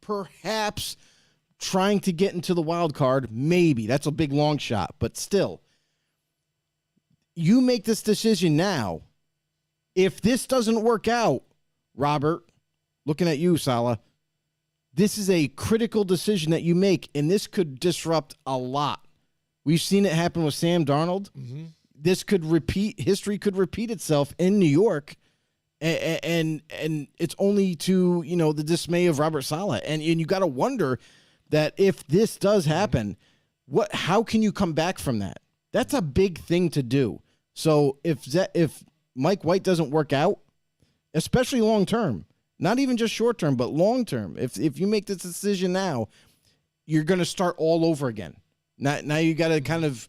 perhaps trying to get into the wild card, maybe. That's a big long shot, but still. You make this decision now. If this doesn't work out, Robert, looking at you, Salah, this is a critical decision that you make, and this could disrupt a lot. We've seen it happen with Sam Darnold. This could history could repeat itself in New York, and it's only to, you know, the dismay of Robert Saleh. And you got to wonder that if this does happen, how can you come back from that? That's a big thing to do. So if Mike White doesn't work out, especially long term, not even just short term, but long term, if you make this decision now, you're going to start all over again. Now you got to kind of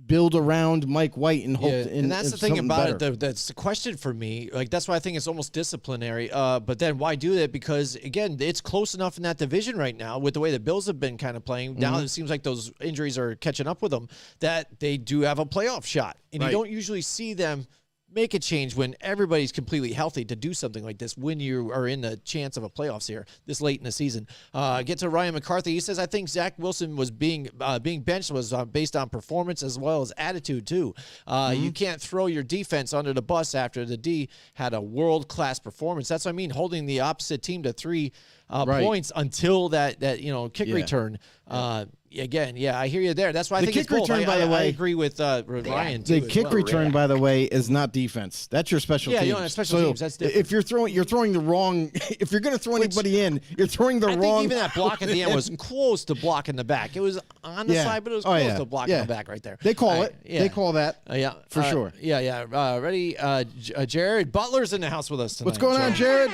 build around Mike White and hope. And that's the thing something about better. it. That's the question for me. Like, that's why I think it's almost disciplinary. But then why do that? Because, again, it's close enough in that division right now with the way the Bills have been kind of playing. Now it seems like those injuries are catching up with them, that they do have a playoff shot. And you don't usually see them make a change when everybody's completely healthy to do something like this when you are in the chance of a playoffs here this late in the season. Get to Ryan McCarthy. He says, I think Zach Wilson was being benched was based on performance as well as attitude too. You can't throw your defense under the bus after the D had a world-class performance. That's what I mean, holding the opposite team to 3 points until that kick return. Again, I hear you there. That's why I think kick it's both. return, by the way, I agree with Ryan too. The kick return, by the way, is not defense. That's your special teams. Yeah, you know, special teams. That's different. If you're throwing the wrong. If you're going to throw anybody in, you're throwing the I wrong. think even that block at the end was close to blocking the back. It was on the side, but it was close to blocking the back right there. They call it. They call that. For sure. Ready? Jared Butler's in the house with us tonight. What's going on, Jared?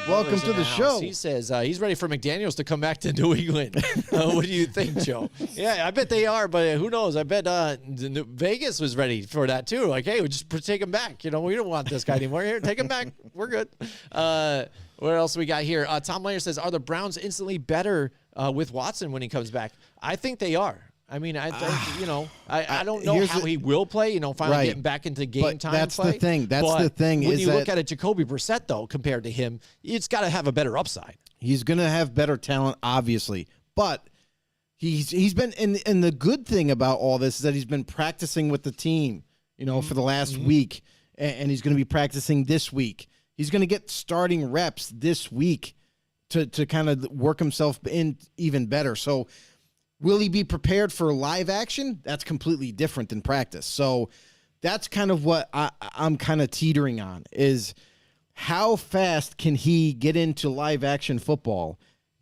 Welcome Butler's to in the show. He says he's ready for McDaniels to come back to New England. What do you think, Joe? Yeah, I bet they are, but who knows? I bet Vegas was ready for that too. Like, hey, we just take him back. You know, we don't want this guy anymore. Here, take him back. We're good. What else we got here? Tom Layer says, are the Browns instantly better with Watson when he comes back? I think they are. I mean, I don't know how he will play. You know, finally getting back into game time. That's play. the thing. That's the thing. When you look at a Jacoby Brissett, though, compared to him, it's got to have a better upside. He's going to have better talent, obviously, but he's been. And the good thing about all this is that he's been practicing with the team, you know, for the last week, and he's going to be practicing this week. He's going to get starting reps this week to kind of work himself in even better. So. Will he be prepared for live action? That's completely different than practice. So that's kind of what I'm kind of teetering on is how fast can he get into live action football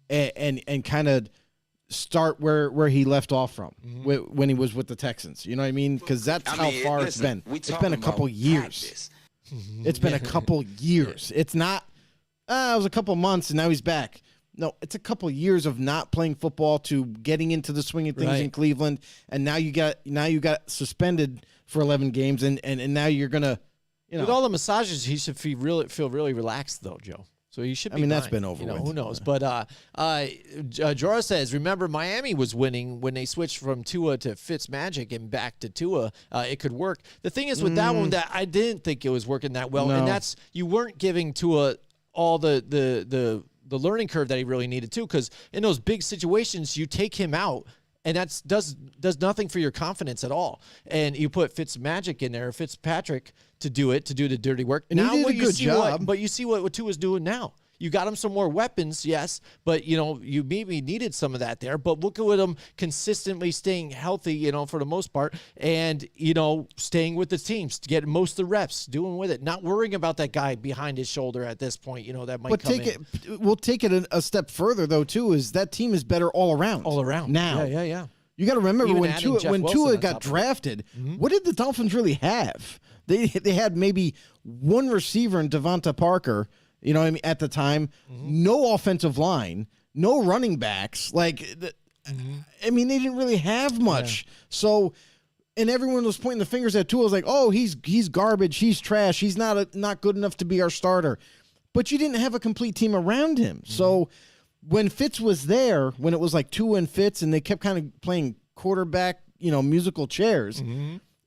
and kind of start where he left off from when he was with the Texans. You know what I mean? Because that's how far it's been. It's been a couple years. It's been a couple years. It's not, it was a couple months and now he's back. No, it's a couple years of not playing football to getting into the swing of things in Cleveland, and now you got suspended for 11 games, and now you're gonna, with all the massages, he should feel really relaxed though, Joe. So he should be. I mean, that's fine. been over with. Who knows? But Jorah says, remember Miami was winning when they switched from Tua to Fitzmagic and back to Tua. It could work. The thing is with that one that I didn't think it was working that well, and that's you weren't giving Tua all the learning curve that he really needed to, because in those big situations, you take him out, and that does nothing for your confidence at all. And you put Fitzmagic in there, Fitzpatrick, to do the dirty work. And now he did a good job. But you see what Tua's doing now. You got him some more weapons, yes, but, you maybe needed some of that there. But look at him consistently staying healthy, for the most part, and, staying with the teams to get most of the reps, doing with it, not worrying about that guy behind his shoulder at this point, that might come in. We'll take it a step further, though, too, is that team is better all around. All around. Now. Yeah. You got to remember Even when Tua got drafted, what did the Dolphins really have? They had maybe one receiver in Devonta Parker, at the time, no offensive line, no running backs. I mean, they didn't really have much. Yeah. So, and everyone was pointing the fingers at Tua. Was like, oh, he's garbage. He's trash. He's not good enough to be our starter. But you didn't have a complete team around him. So when Fitz was there, when it was like Tua and Fitz, and they kept kind of playing quarterback, musical chairs,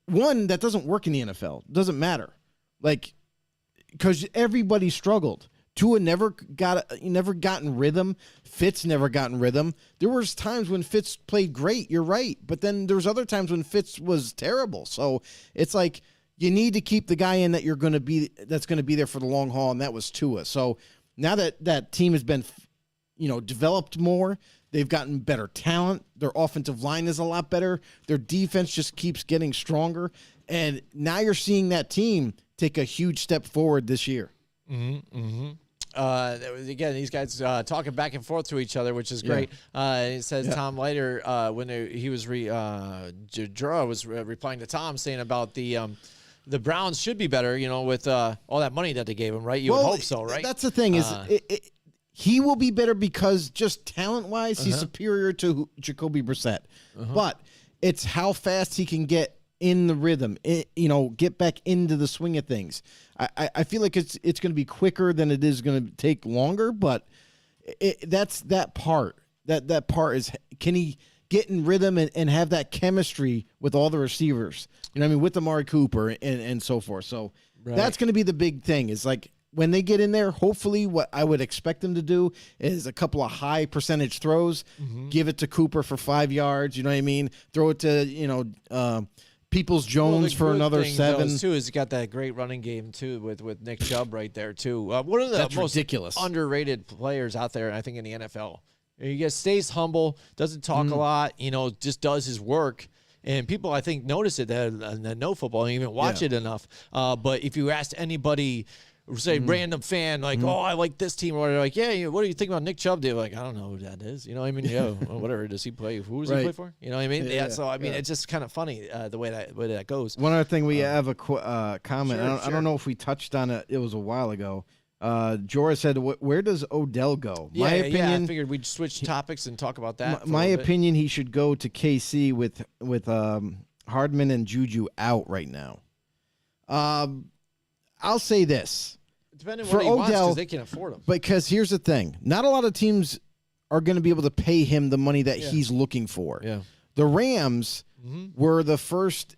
one, that doesn't work in the NFL. It doesn't matter. Because everybody struggled. Tua never got in rhythm. Fitz never got in rhythm. There was times when Fitz played great. You're right, but then there's other times when Fitz was terrible. So it's like you need to keep the guy in that's going to be there for the long haul, and that was Tua. So now that team has been, developed more. They've gotten better talent. Their offensive line is a lot better. Their defense just keeps getting stronger, and now you're seeing that team take a huge step forward this year. Again, these guys talking back and forth to each other, which is great. It says Tom later when Jorah was replying to Tom saying about the Browns should be better, with all that money that they gave him, right? You would hope so, right? That's the thing is He will be better because just talent-wise, he's superior to Jacoby Brissett. But it's how fast he can get in the rhythm, get back into the swing of things. I feel like it's going to be quicker than it is going to take longer, but that's that part. That part is, can he get in rhythm and have that chemistry with all the receivers? You know what I mean? With Amari Cooper and so forth. So that's going to be the big thing. Is like when they get in there, hopefully what I would expect them to do is a couple of high percentage throws, give it to Cooper for 5 yards. You know what I mean? Throw it to, Peoples Jones for another 7. Too is he got that great running game too with Nick Chubb right there too. One of the most ridiculous, underrated players out there, I think, in the NFL. He just stays humble, doesn't talk a lot, just does his work. And people, I think, notice it that know football and even watch it enough. But if you asked anybody, say random fan, like, oh, I like this team, or whatever, like, yeah, what do you think about Nick Chubb? They're like, I don't know who that is. You know what I mean? Yeah, whatever. Does he play? Who does he play for? You know what I mean? Yeah. So I mean, it's just kind of funny the way that goes. One other thing, we have a comment. Sure, I don't know if we touched on it. It was a while ago. Jorah said, "Where does Odell go?" My opinion. I figured we'd switch topics and talk about that. My opinion, he should go to KC with Hardman and Juju out right now. I'll say this. Depending on for what he Odell, wants, because they can't afford him. Because here's the thing. Not a lot of teams are going to be able to pay him the money that he's looking for. Yeah. The Rams were the first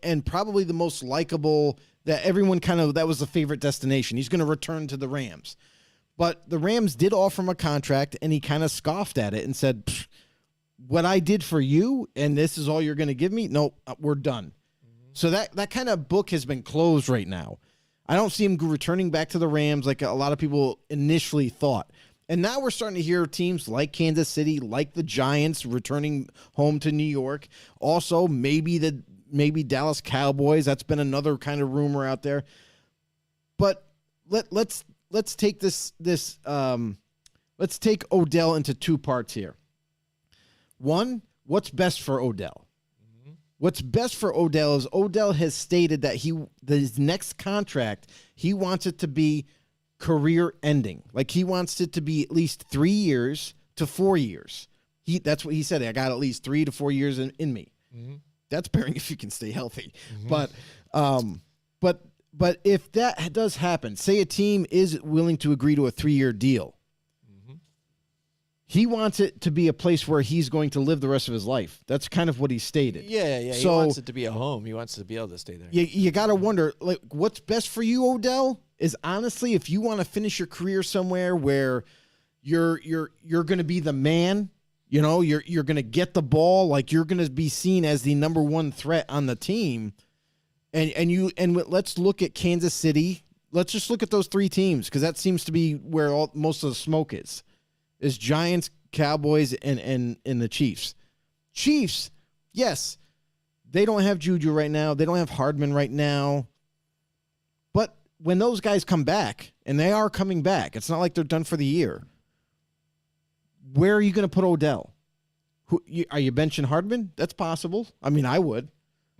and probably the most likable, that everyone that was the favorite destination. He's going to return to the Rams. But the Rams did offer him a contract, and he kind of scoffed at it and said, what I did for you, and this is all you're going to give me? No, we're done. So that kind of book has been closed right now. I don't see him returning back to the Rams like a lot of people initially thought. And now we're starting to hear teams like Kansas City, like the Giants, returning home to New York. Also, maybe Dallas Cowboys. That's been another kind of rumor out there. But let's take let's take Odell into two parts here. One, what's best for Odell? What's best for Odell is Odell has stated that his next contract, he wants it to be career ending. Like, he wants it to be at least 3 years to 4 years. That's what he said. I got at least 3 to 4 years in me. That's bearing if you can stay healthy. But if that does happen, say a team is willing to agree to a 3-year deal, he wants it to be a place where he's going to live the rest of his life. That's kind of what he stated. Yeah. So, he wants it to be a home. He wants to be able to stay there. You got to wonder, like, what's best for you, Odell, is honestly, if you want to finish your career somewhere where you're going to be the man, you're going to get the ball, like, you're going to be seen as the number one threat on the team. And let's look at Kansas City. Let's just look at those 3 teams, because that seems to be where most of the smoke is Giants, Cowboys, and the Chiefs. Chiefs, yes, they don't have Juju right now. They don't have Hardman right now. But when those guys come back, and they are coming back, it's not like they're done for the year. Where are you going to put Odell? Are you benching Hardman? That's possible. I mean, I would.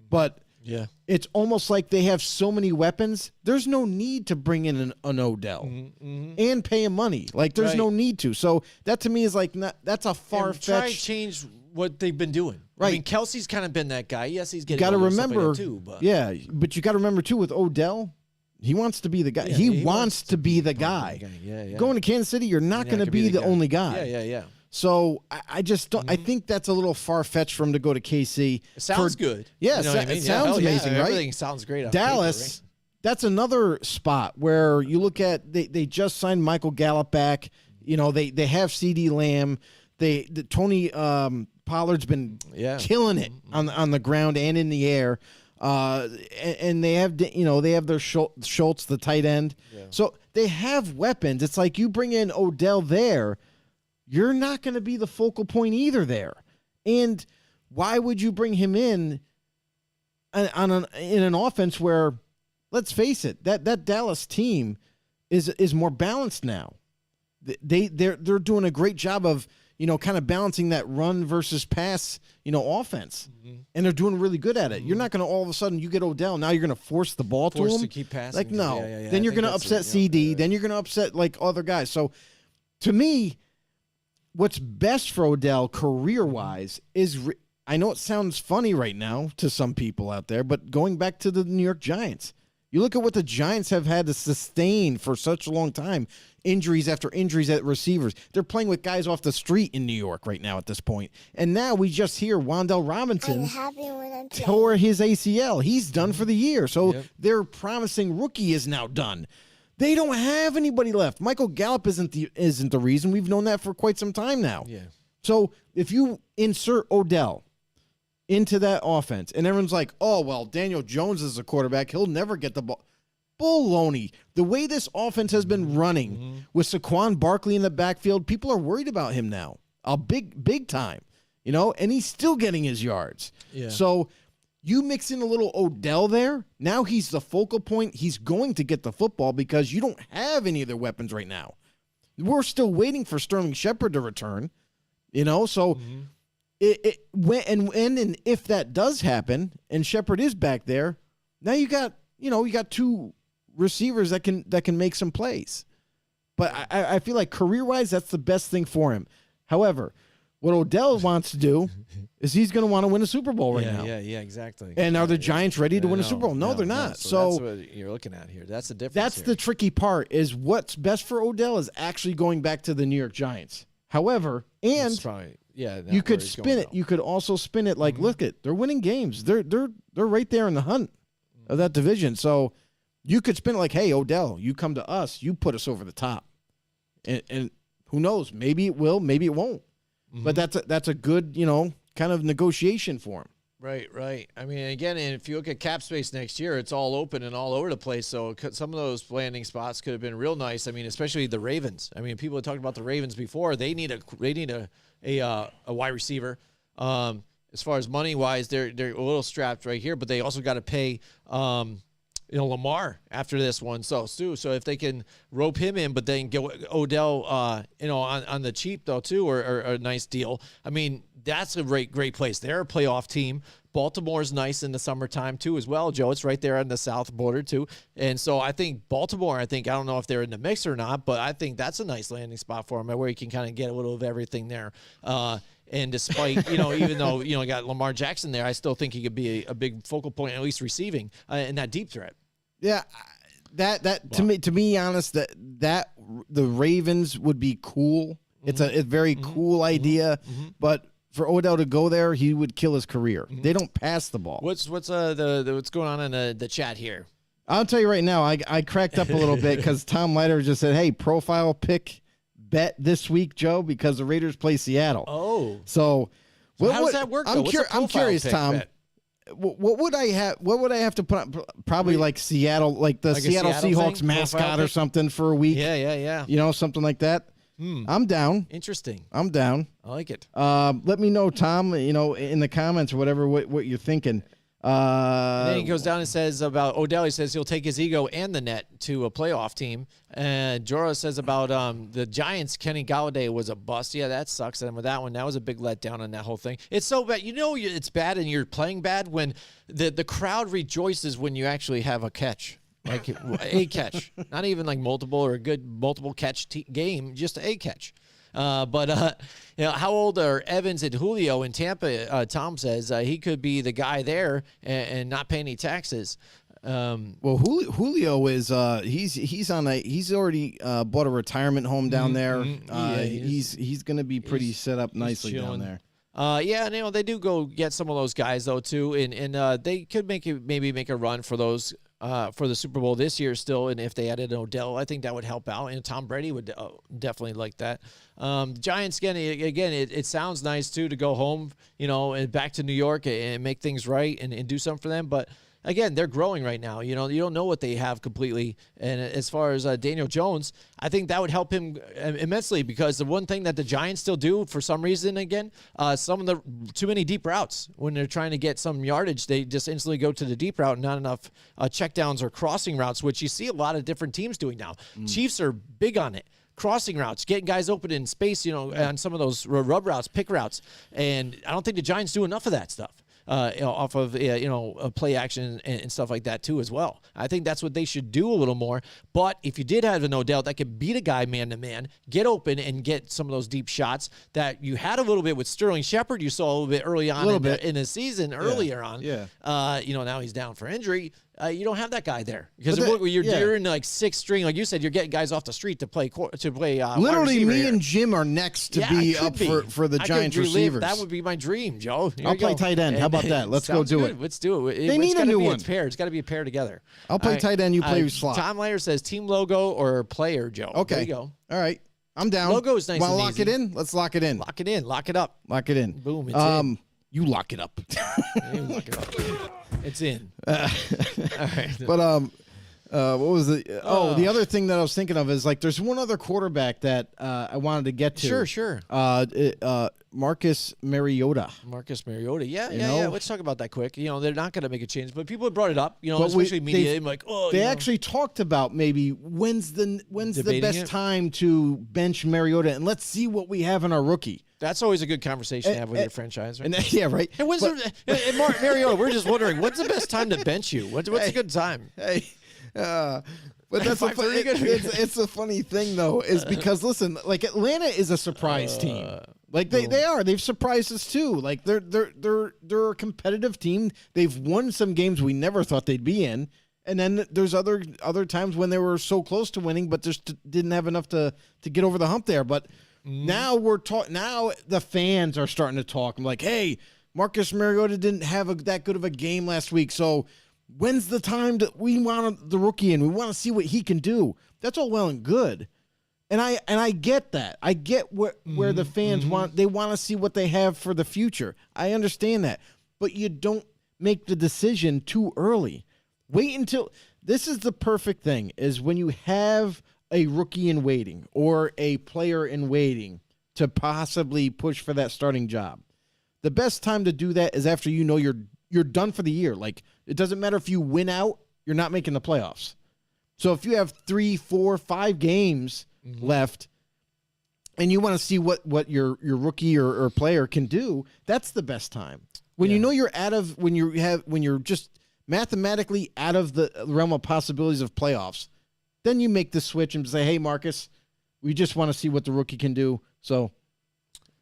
But yeah, it's almost like they have so many weapons. There's no need to bring in an Odell and pay him money. Like, there's no need to. So that to me is like, that's a far-fetched. Try to change what they've been doing. Right. I mean, Kelsey's kind of been that guy. Yes, he's getting. Got to older and stuff remember, like that too, but but you got to remember too with Odell, he wants to be the guy. Yeah, he wants to be the guy. Yeah. Going to Kansas City, you're not going to be the only guy. Yeah. So I just don't. I think that's a little far fetched for him to go to KC. It sounds good. Yeah, You know what I mean? it sounds amazing, right? Everything sounds great. On Dallas, paper, that's another spot where you look at. They just signed Michael Gallup back. They have CD Lamb. Tony Pollard's been killing it on the ground and in the air. And they have their Schultz, the tight end. Yeah. So they have weapons. It's like you bring in Odell there, you're not going to be the focal point either there. And why would you bring him in an offense where, let's face it, that Dallas team is more balanced now. They're doing a great job of kind of balancing that run versus pass offense, and they're doing really good at it. You're not going to all of a sudden you get Odell, now you're going to force the ball to him to keep passing. Like, no. Yeah. Then you're going to upset CD. Then you're going to upset like other guys. So to me, what's best for Odell career-wise is I know it sounds funny right now to some people out there, but going back to the New York Giants, you look at what the Giants have had to sustain for such a long time, injuries after injuries at receivers. They're playing with guys off the street in New York right now at this point. And now we just hear Wan'Dale Robinson tore his ACL. He's done for the year. So their promising rookie is now done. They don't have anybody left. Michael Gallup isn't the reason. We've known that for quite some time now. Yeah. So if you insert Odell into that offense, and everyone's like, oh, well, Daniel Jones is a quarterback. He'll never get the ball. Baloney. The way this offense has been running with Saquon Barkley in the backfield, people are worried about him now. Big time, and he's still getting his yards. Yeah. So you mix in a little Odell there. Now he's the focal point. He's going to get the football because you don't have any of their weapons right now. We're still waiting for Sterling Shepard to return, so when and if that does happen and Shepard is back there, now you got two receivers that can make some plays. But I feel like career-wise, that's the best thing for him. However, what Odell wants to do is he's going to want to win a Super Bowl right now. Yeah, exactly. And are the Giants ready to win a Super Bowl? No, they're not. So that's what you're looking at here. That's the difference. That's the tricky part, is what's best for Odell is actually going back to the New York Giants. However, and you could spin it. You could also spin it like, look at, they're winning games. They're right there in the hunt of that division. So you could spin it like, hey, Odell, you come to us, you put us over the top. And who knows? Maybe it will, maybe it won't. But that's a good, kind of negotiation for him. Right. I mean, again, and if you look at cap space next year, it's all open and all over the place. So some of those landing spots could have been real nice. I mean, especially the Ravens. I mean, people had talked about the Ravens before. They need a wide receiver. As far as money wise, they're a little strapped right here, but they also got to pay Lamar after this one. So if they can rope him in, but then get Odell, on the cheap though too, or a nice deal. I mean, that's a great place. They're a playoff team. Baltimore's nice in the summertime too, as well, Joe. It's right there on the south border too. And so I think Baltimore, I don't know if they're in the mix or not, but I think that's a nice landing spot for him where you can kind of get a little of everything there. And despite, even though, got Lamar Jackson there, I still think he could be a big focal point, at least receiving, in that deep threat. Yeah, to be honest, that the Ravens would be cool. It's a very cool idea, but for Odell to go there, he would kill his career. They don't pass the ball. What's what's going on in the chat here? I'll tell you right now, I cracked up a little bit because Tom Leiter just said, hey, profile pick bet this week, Joe, because the Raiders play Seattle. Oh. So how does that work, though? I'm curious, Tom. Bet? What would I have to put on? Probably like Seattle, like the Seattle Seahawks mascot or something for a week. Yeah. Something like that. I'm down. Interesting. I'm down. I like it. Let me know, Tom, in the comments or whatever, what you're thinking. And then he goes down and says about Odell, he says he'll take his ego and the net to a playoff team. And Jorah says about the Giants, Kenny Golladay was a bust. Yeah, that sucks. And with that one, that was a big letdown on that whole thing. It's so bad. It's bad and you're playing bad when the crowd rejoices when you actually have a catch. Like a catch. Not even like multiple or a good multiple catch game, just a catch. But how old are Evans and Julio in Tampa? Tom says he could be the guy there and not pay any taxes. Well, Julio is he's already bought a retirement home down there. He's going to be pretty set up nicely down there. And they do go get some of those guys though too, and they could maybe make a run for those. For the Super Bowl this year still, and if they added Odell, I think that would help out, and Tom Brady would definitely like that. Giants, again, it sounds nice, too, to go home, and back to New York and make things right and do something for them, but again, they're growing right now. You don't know what they have completely. And as far as Daniel Jones, I think that would help him immensely because the one thing that the Giants still do for some reason, again, some of the too many deep routes. When they're trying to get some yardage, they just instantly go to the deep route, not enough checkdowns or crossing routes, which you see a lot of different teams doing now. Chiefs are big on it. Crossing routes, getting guys open in space, on some of those rub routes, pick routes. And I don't think the Giants do enough of that stuff. off of play action and stuff like that too as well. I think that's what they should do a little more. But if you did have an Odell that could beat a guy man to man, get open and get some of those deep shots that you had a little bit with Sterling Shepard, you saw a little bit early on in the season earlier on. Yeah. Now he's down for injury. You don't have that guy there because But you're in like sixth string, like you said. You're getting guys off the street to play. Literally, me and Jim are next to be up for the Giants receivers. That would be my dream, Joe. I'll play tight end. How about that? Let's go do it. Let's do it. They need a new one. It's got to be a pair together. I'll play tight end. You play slot. Tom Layer says team logo or player, Joe. Okay. There you go. All right. I'm down. Logo is nice. Want to and lock easy. it in? Let's lock it in. Lock it in. Lock it up. Lock it in. Boom. It's in. You lock it up. You lock it up. It's in. All right. But what was the? The other thing that I was thinking of is like there's one other quarterback that I wanted to get to. Sure. Marcus Mariota. Marcus Mariota. Yeah. know? Let's talk about that quick. They're not going to make a change, but people have brought it up. Especially media. I'm like, they actually talked about maybe when's the Debating best it? time to bench Mariota and let's see what we have in our rookie. That's always a good conversation to have with your franchise, right? And yeah, right. And Mariota, we're just wondering, when's the best time to bench you? What's a good time? Hey, but that's it's a funny thing though, is because listen, like Atlanta is a surprise team. Like they are. They've surprised us too. Like they're a competitive team. They've won some games we never thought they'd be in. And then there's other times when they were so close to winning, but just didn't have enough to get over the hump there. But now now the fans are starting to talk. I'm like, hey, Marcus Mariota didn't have that good of a game last week, so when's the time that we want the rookie in? We want to see what he can do. That's all well and good. And I get that. I get where the fans want to see what they have for the future. I understand that. But you don't make the decision too early. Wait until this is the perfect thing is when you have a rookie in waiting or a player in waiting to possibly push for that starting job. The best time to do that is after you know you're done for the year. Like it doesn't matter if you win out, you're not making the playoffs. So if you have 3, 4, 5 games left and you want to see what your rookie or player can do, that's the best time. When you know you're when you're just mathematically out of the realm of possibilities of playoffs, then you make the switch and say, hey, Marcus, we just want to see what the rookie can do. So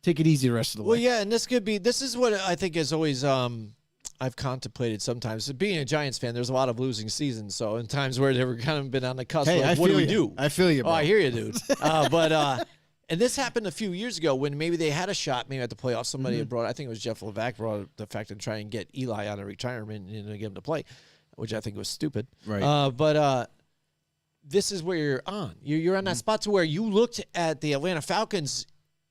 take it easy the rest of the way. Well, yeah, and this is what I think is always I've contemplated sometimes. Being a Giants fan, there's a lot of losing seasons. So in times where they've kind of been on the cusp, Hey, like, what do we do? I feel you, bro. Oh, I hear you, dude. And this happened a few years ago when maybe they had a shot, maybe at the playoffs. Somebody had brought, I think it was Jeff Levac, brought up the fact to try and get Eli out of retirement and get him to play, which I think was stupid. Right. This is where you're on. You're on that spot to where you looked at the Atlanta Falcons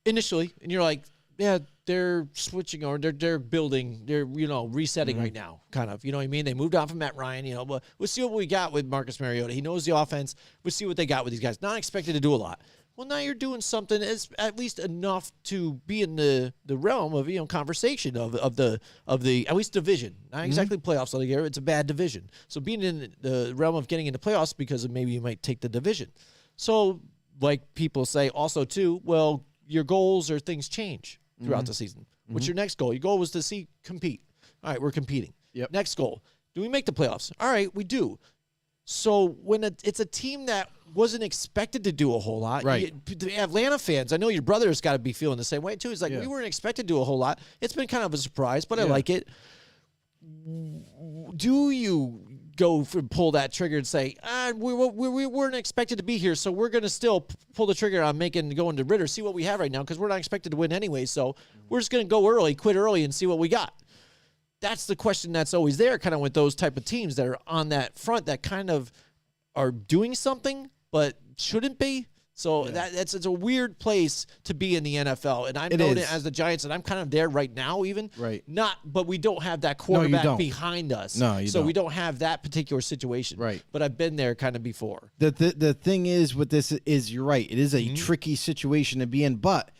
initially, and you're like, yeah, they're switching or they're building, they're resetting right now, kind of. You know what I mean? They moved on from Matt Ryan. But we'll see what we got with Marcus Mariota. He knows the offense. We'll see what they got with these guys. Not expected to do a lot. Well, now you're doing something as at least enough to be in the realm of conversation of the at least division, not exactly playoffs of the year. It's a bad division, so being in the realm of getting into playoffs because of maybe you might take the division. So, like people say, also too, well, your goals or things change throughout the season. What's your next goal? Your goal was to compete. All right, we're competing. Yep. Next goal: do we make the playoffs? All right, we do. So when it's a team that wasn't expected to do a whole lot, right? The Atlanta fans, I know your brother's got to be feeling the same way too. He's like, we weren't expected to do a whole lot. It's been kind of a surprise, but I like it. Do you go pull that trigger and say, we weren't expected to be here, so we're going to still pull the trigger on going to Ritter, see what we have right now, because we're not expected to win anyway, so we're just going to go early, quit early, and see what we got? That's the question that's always there, kind of with those type of teams that are on that front that kind of are doing something but shouldn't be. So it's a weird place to be in the NFL, and I'm known it as the Giants, and I'm kind of there right now, even. Right. But we don't have that quarterback behind us. No, you don't. We don't have that particular situation. Right. But I've been there kind of before. The thing is with this is you're right. It is a tricky situation to be in, but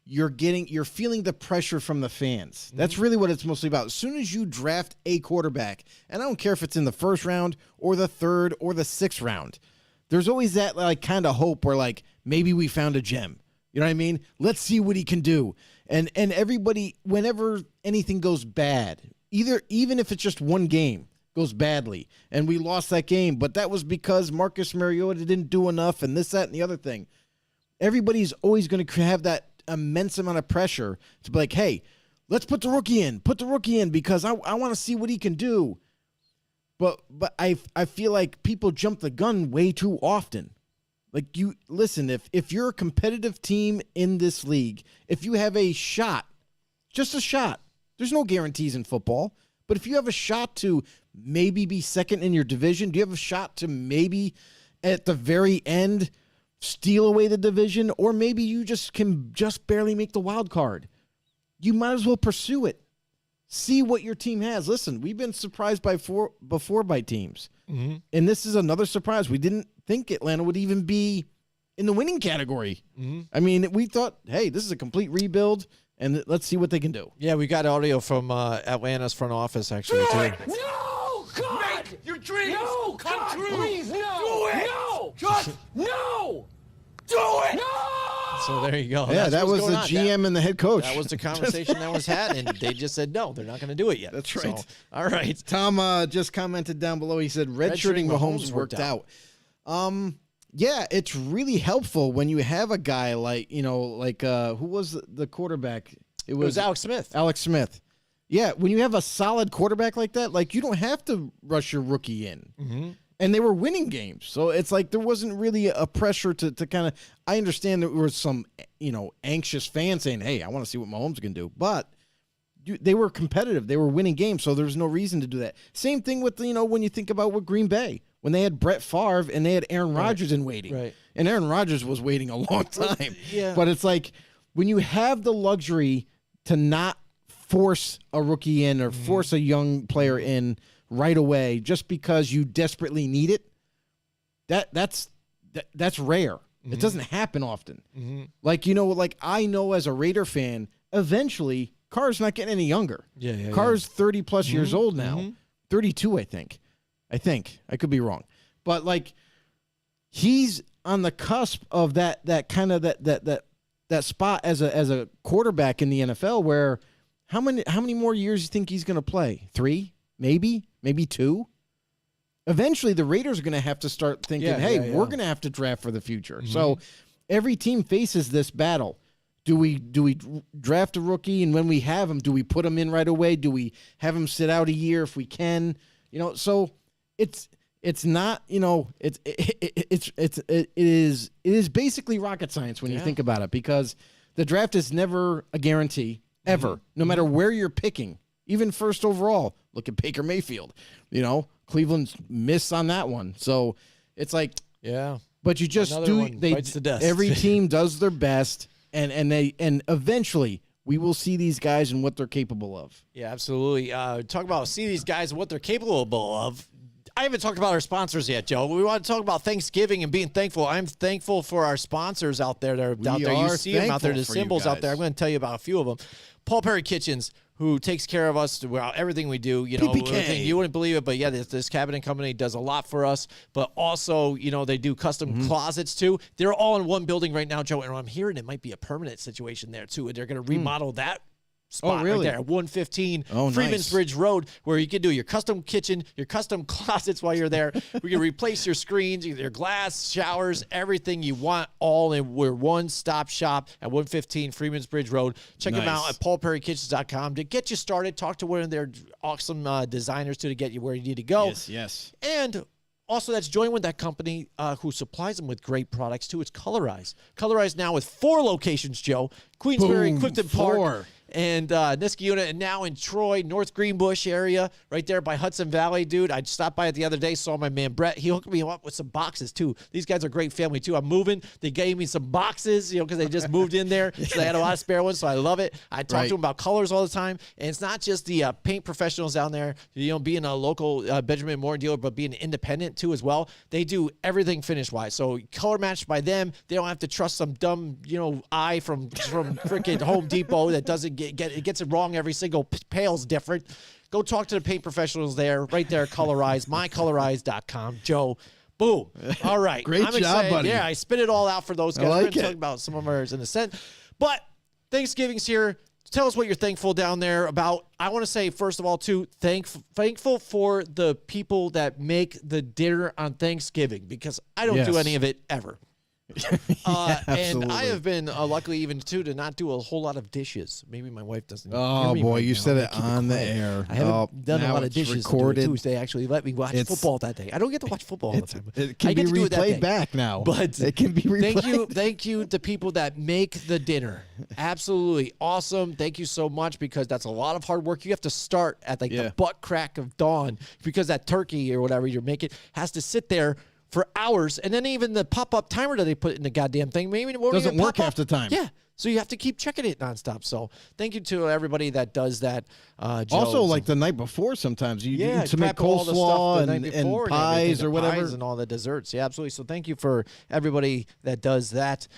you're feeling the pressure from the fans. That's really what it's mostly about. As soon as you draft a quarterback, and I don't care if it's in the first round or the third or the sixth round, there's always that like kind of hope where like maybe we found a gem. You know what I mean? Let's see what he can do. And everybody, whenever anything goes bad, even if it's just one game goes badly and we lost that game, but that was because Marcus Mariota didn't do enough and this, that, and the other thing. Everybody's always going to have that immense amount of pressure to be like, hey, let's put the rookie in because I want to see what he can do. But I feel like people jump the gun way too often. Like, you listen, if you're a competitive team in this league, if you have a shot, just a shot, there's no guarantees in football, but if you have a shot to maybe be second in your division, do you have a shot to maybe at the very end steal away the division, or maybe you can barely make the wild card? You might as well pursue it. See what your team has. Listen, we've been surprised before by teams. Mm-hmm. And this is another surprise. We didn't think Atlanta would even be in the winning category. Mm-hmm. I mean, we thought, hey, this is a complete rebuild, and let's see what they can do. Yeah, we got audio from Atlanta's front office, actually, too. No, God! Make your dreams come true! Please, no! Do it! No! Just no! Do it! No! So there you go. Yeah, that was the GM and the head coach. That was the conversation that was had, and they just said no, they're not going to do it yet. That's right. So, all right. Tom just commented down below. He said redshirting Mahomes worked out. Yeah, it's really helpful when you have a guy like, who was the quarterback? It was Alex Smith. Alex Smith. Yeah, when you have a solid quarterback like that, like, you don't have to rush your rookie in. Mm-hmm. And they were winning games. So it's like there wasn't really a pressure to kind of – I understand there were some, anxious fans saying, hey, I want to see what Mahomes can do. But they were competitive. They were winning games, so there's no reason to do that. Same thing with, when you think about with Green Bay, when they had Brett Favre and they had Aaron Rodgers in waiting. Right. And Aaron Rodgers was waiting a long time. Yeah. But it's like when you have the luxury to not force a rookie in or force a young player in right away just because you desperately need it, that's rare. Mm-hmm. It doesn't happen often. Mm-hmm. Like, I know as a Raider fan, eventually Carr's not getting any younger. Yeah. Carr's 30 plus years old now. 32, I think. I could be wrong. But like, he's on the cusp of that kind of that spot as a quarterback in the NFL where how many more years do you think he's going to play? 3? Maybe 2. Eventually, the Raiders are going to have to start thinking, hey, we're going to have to draft for the future. Mm-hmm. So every team faces this battle. Do we draft a rookie, and when we have him, do we put him in right away? Do we have him sit out a year if we can? So it's not, it is basically rocket science when you think about it, because the draft is never a guarantee ever, no matter where you're picking. Even first overall, look at Baker Mayfield. Cleveland's missed on that one. So it's like, yeah. But you just bites the dust. Every team does their best, and eventually we will see these guys and what they're capable of. Yeah, absolutely. Talk about see these guys and what they're capable of. I haven't talked about our sponsors yet, Joe. We want to talk about Thanksgiving and being thankful. I'm thankful for our sponsors out there. You see them out there, the symbols out there. I'm going to tell you about a few of them. Paul Perry Kitchens, who takes care of us throughout everything we do. PPK. You wouldn't believe it, but yeah, this cabinet company does a lot for us. But also, they do custom closets too. They're all in one building right now, Joe. And I'm hearing it might be a permanent situation there too. They're going to remodel that spot right there at 115 Freeman's Bridge Road, where you can do your custom kitchen, your custom closets while you're there. We can replace your screens, your glass, showers, everything you want, all in. We're one-stop shop at 115 Freeman's Bridge Road. Check them out at paulperrykitchens.com to get you started. Talk to one of their awesome designers to get you where you need to go. Yes. And also, that's joined with that company who supplies them with great products, too. It's Colorize. Colorize now with 4 locations, Joe. Queensbury, Clifton Park, and Niskayuna, and now in Troy, North Greenbush area, right there by Hudson Valley, dude. I stopped by it the other day, saw my man Brett. He hooked me up with some boxes, too. These guys are a great family, too. I'm moving. They gave me some boxes, because they just moved in there. So they had a lot of spare ones, so I love it. I talk to them about colors all the time. And it's not just the paint professionals down there, being a local Benjamin Moore dealer, but being independent, too, as well. They do everything finish-wise. So color matched by them. They don't have to trust some dumb, eye from freaking Home Depot that doesn't it gets it wrong every single pail's different. Go talk to the paint professionals there, right there, Colorize, mycolorize.com. Joe, boom. All right. Great I'm job, excited. buddy. Yeah, I spit it all out for those guys. I like We're going to it. talk about some of ours in a sense. But Thanksgiving's here. tell us what you're thankful down there about. I want to say, first of all, too, thankful for the people that make the dinner on Thanksgiving, because I don't do Yes. any of it ever. And I absolutely. have been luckily even too to not do a whole lot of dishes. Maybe my wife doesn't. Oh, hear me boy, right you now. said I'm it gonna keep on the quiet. air. I haven't Oh, done a now lot of it's dishes recorded. to do Tuesday. Actually, let me watch It's- football that day. I don't get to watch football all the time. It I can be get to do it that day. replayed back now. But it can be replayed. thank you to people that make the dinner. Absolutely awesome. Thank you so much, because that's a lot of hard work. You have to start at like Yeah. the butt crack of dawn, because that turkey or whatever you're making has to sit there for hours, and then even the pop-up timer that they put in the goddamn thing maybe it won't Doesn't even work pop half up. the time. Yeah. So you have to keep checking it nonstop. So thank you to everybody that does that. Joe. Also, like the night before, sometimes you Yeah, to make prep all the stuff coleslaw the night and before and pies everything, or the whatever. pies and all the desserts. Yeah, absolutely. So thank you for everybody that does that.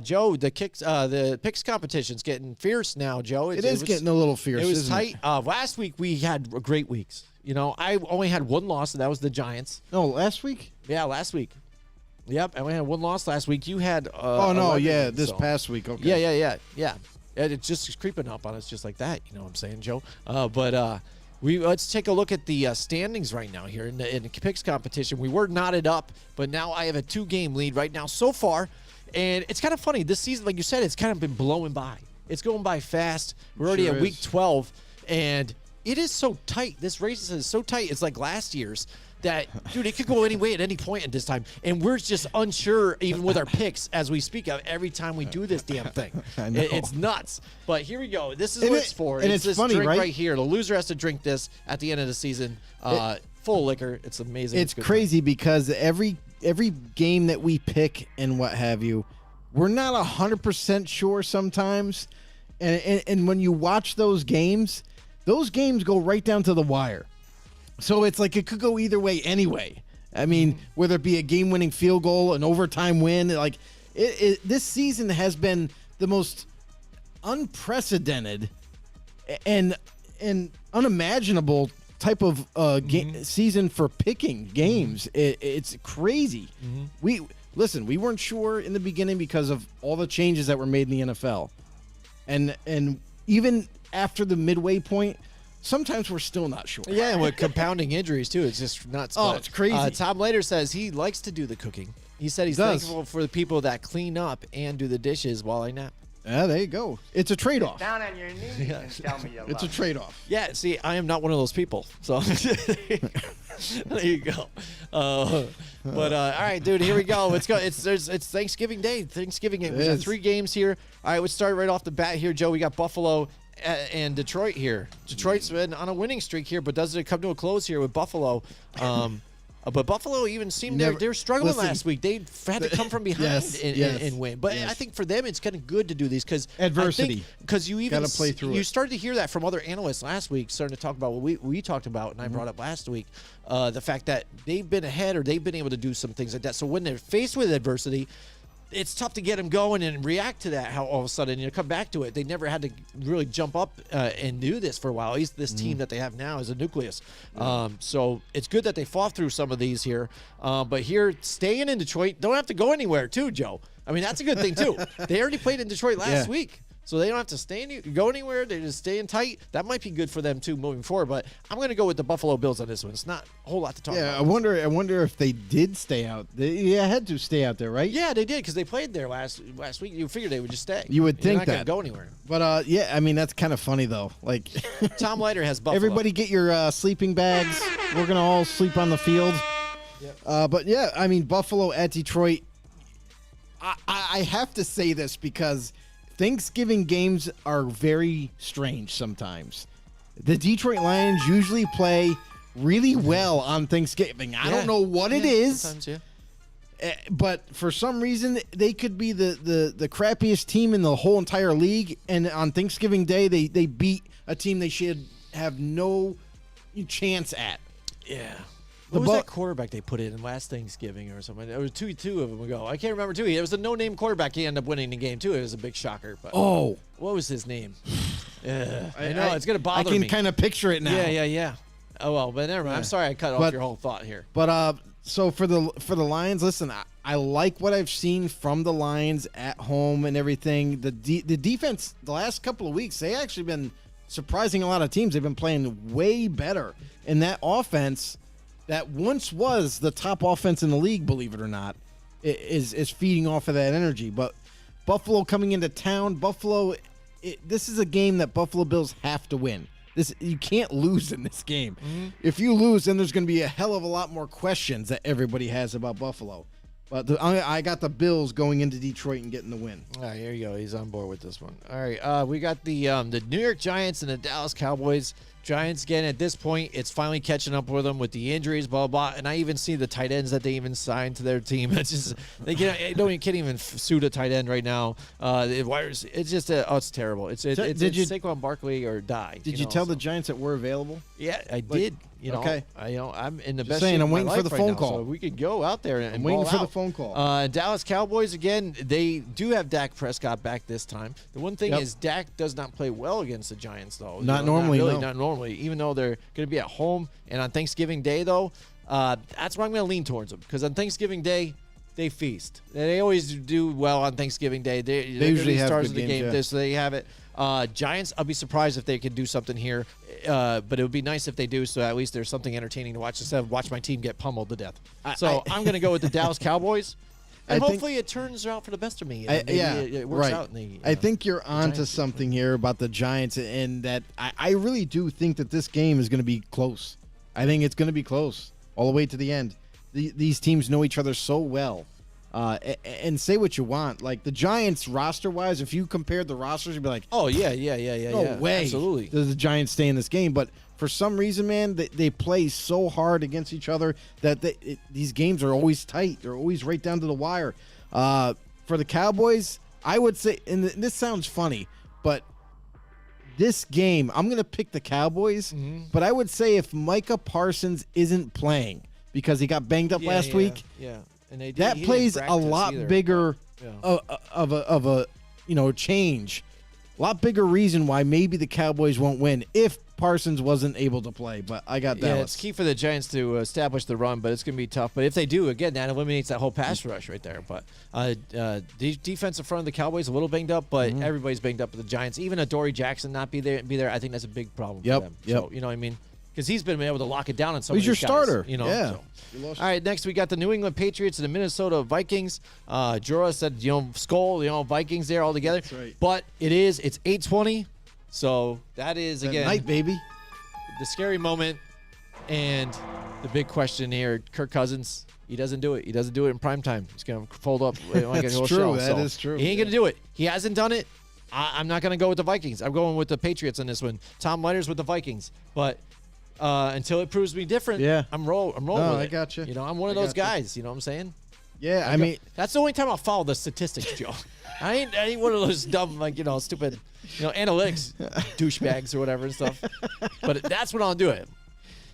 Joe, the picks competition's getting fierce now. Joe, It is getting a little fierce. It was isn't tight. Last week we had great weeks. You know, I only had one loss, and that was the Giants. No, last week. Yeah, last week. Yep, I only had one loss last week. You had. Oh no, 11, yeah, this so- past week. Okay. Yeah. And it's just creeping up on us just like that. You know what I'm saying, Joe? Let's take a look at the standings right now here in the picks competition. We were knotted up, but now I have a 2-game lead right now so far. And it's kind of funny. This season, like you said, it's kind of been blowing by. It's going by fast. We're already Sure at week is. 12, and it is so tight. This race is so tight. It's like last year's. That, dude, it could go any way at any point at this time. And we're just unsure, even with our picks, as we speak of every time we do this damn thing. I know. It's nuts. But here we go. This is And what it- it's for. and it's this funny, drink right? here. The loser has to drink this at the end of the season. Full liquor. It's amazing. It's good crazy because every game that we pick and what have you, we're not 100% sure sometimes. And when you watch those games go right down to the wire. So it's like it could go either way anyway. I mean, whether it be a game-winning field goal, an overtime win, like this season has been the most unprecedented and unimaginable type of season for picking games. It's crazy. We weren't sure in the beginning because of all the changes that were made in the NFL, and even after the midway point, sometimes we're still not sure. Yeah, and with compounding injuries, too. It's just nuts. Oh, But, it's crazy. Tom later says he likes to do the cooking. He said he's does. thankful for the people that clean up and do the dishes while I nap. Yeah, there you go. It's a trade-off. Down on your knees and tell me you love It's a me. trade-off. Yeah, see, I am not one of those people. So there you go. All right, dude, here we go. Let's go. It's Thanksgiving Day. Thanksgiving game. We got is. 3 games here. All right, let's start right off the bat here, Joe. We got Buffalo and Detroit here. Detroit's been on a winning streak here, but does it come to a close here with Buffalo? But Buffalo even seemed they're struggling Listen. last week. They had to come from behind Yes, yes, and win. But yes. I think for them, it's kind of good to do these because Adversity. Because you even Gotta play through you it. started to hear that from other analysts last week, starting to talk about what we talked about, and I brought up last week, the fact that they've been ahead or they've been able to do some things like that. So when they're faced with adversity, it's tough to get them going and react to that. How all of a sudden you come back to it. They never had to really jump up and do this for a while. At least this team that they have now is a nucleus. So it's good that they fought through some of these here. But here, staying in Detroit, don't have to go anywhere too, Joe. I mean, that's a good thing too. They already played in Detroit last Yeah. week. So they don't have to go anywhere. They're just staying tight. That might be good for them too moving forward. But I'm going to go with the Buffalo Bills on this one. It's not a whole lot to talk Yeah, I about. wonder if they did stay out. They had to stay out there, right? Yeah, they did because they played there last week. You figured they would just stay. You would They're think not gonna that. go anywhere. But yeah, I mean that's kind of funny though. Like Tom Leiter has Buffalo. everybody get your sleeping bags. We're gonna all sleep on the field. But yeah, I mean Buffalo at Detroit. I have to say this because Thanksgiving games are very strange sometimes. The Detroit Lions usually play really well on Thanksgiving. I don't know what it is. Sometimes, yeah. But for some reason, they could be the crappiest team in the whole entire league. And on Thanksgiving Day, they beat a team they should have no chance at. Yeah. The What was Bu- that quarterback they put in last Thanksgiving or something? There was two of them ago. I can't remember two. It was a no-name quarterback. He ended up winning the game too. It was a big shocker. But Oh, what was his name? I know it's gonna bother I can me. kind of picture it now. Yeah. Oh well, but never mind. I'm sorry I cut off But- your whole thought here. But So for the Lions, listen, I like what I've seen from the Lions at home and everything. The defense the last couple of weeks, they actually been surprising a lot of teams. They've been playing way better. And that offense that once was the top offense in the league, believe it or not, is feeding off of that energy. But Buffalo coming into town, this is a game that Buffalo Bills have to win. You can't lose in this game. Mm-hmm. If you lose, then there's going to be a hell of a lot more questions that everybody has about Buffalo. But I got the Bills going into Detroit and getting the win. All right, here you go. He's on board with this one. All right, we got the New York Giants and the Dallas Cowboys. Giants, again, at this point, it's finally catching up with them with the injuries, blah, blah, blah. And I even see the tight ends that they even signed to their team. It's just, can't even suit a tight end right now. It's just, it's terrible. It's Saquon Barkley or die. Did you tell the Giants that we're available? Yeah, I did. Okay. I'm in the Just best saying, shape I'm of my waiting for life the right phone now, call. so we could go out there and I'm waiting ball for out. the phone call. Dallas Cowboys, again, they do have Dak Prescott back this time. The one thing is Dak does not play well against the Giants, though. Not normally, no. Not normally, even though they're going to be at home. And on Thanksgiving Day, though, that's where I'm going to lean towards them. Because on Thanksgiving Day, they feast. They always do well on Thanksgiving Day. They usually have stars good of the games, game. yeah. So they have it. Giants, I'll be surprised if they could do something here. But it would be nice if they do, so at least there's something entertaining to watch instead of watch my team get pummeled to death. I'm going to go with the Dallas Cowboys. And hopefully it turns out for the best of me. It works out. I think you're onto something here about the Giants, and that I really do think that this game is going to be close. I think it's going to be close all the way to the end. These teams know each other so well. And say what you want. Like the Giants roster-wise, if you compared the rosters, you'd be like, oh, yeah. No way. Absolutely. Does the Giants stay in this game? But for some reason, man, they play so hard against each other that these games are always tight. They're always right down to the wire. For the Cowboys, I would say, and this sounds funny, but this game, I'm going to pick the Cowboys. Mm-hmm. But I would say if Micah Parsons isn't playing because he got banged up last week, and that plays a lot bigger of a change, a lot bigger reason why maybe the Cowboys won't win if Parsons wasn't able to play. But I got Dallas. It's key for the Giants to establish the run, but it's going to be tough. But if they do, again, that eliminates that whole pass rush right there. But the defense in front of the Cowboys a little banged up, but everybody's banged up with the Giants. Even a Dory Jackson not be there, I think that's a big problem for them. So, you know what I mean? Because he's been able to lock it down on some of these guys. He's your starter. Yeah. So. All right, next we got the New England Patriots and the Minnesota Vikings. Jorah said, Skull, Vikings there all together. That's right. But it's 8:20, so that is, again, night, baby. The scary moment and the big question here. Kirk Cousins, he doesn't do it. He doesn't do it in prime time. He's going to fold up like a whole show. That is true. He ain't going to do it. He hasn't done it. I'm not going to go with the Vikings. I'm going with the Patriots on this one. Tom Leitner's with the Vikings. But until it proves me different, I'm rolling with it. I got you. I'm one of those guys. You know what I'm saying? Yeah, I mean, that's the only time I'll follow the statistics, Joe. I ain't one of those dumb, stupid, analytics douchebags or whatever and stuff. But that's when I'll do it.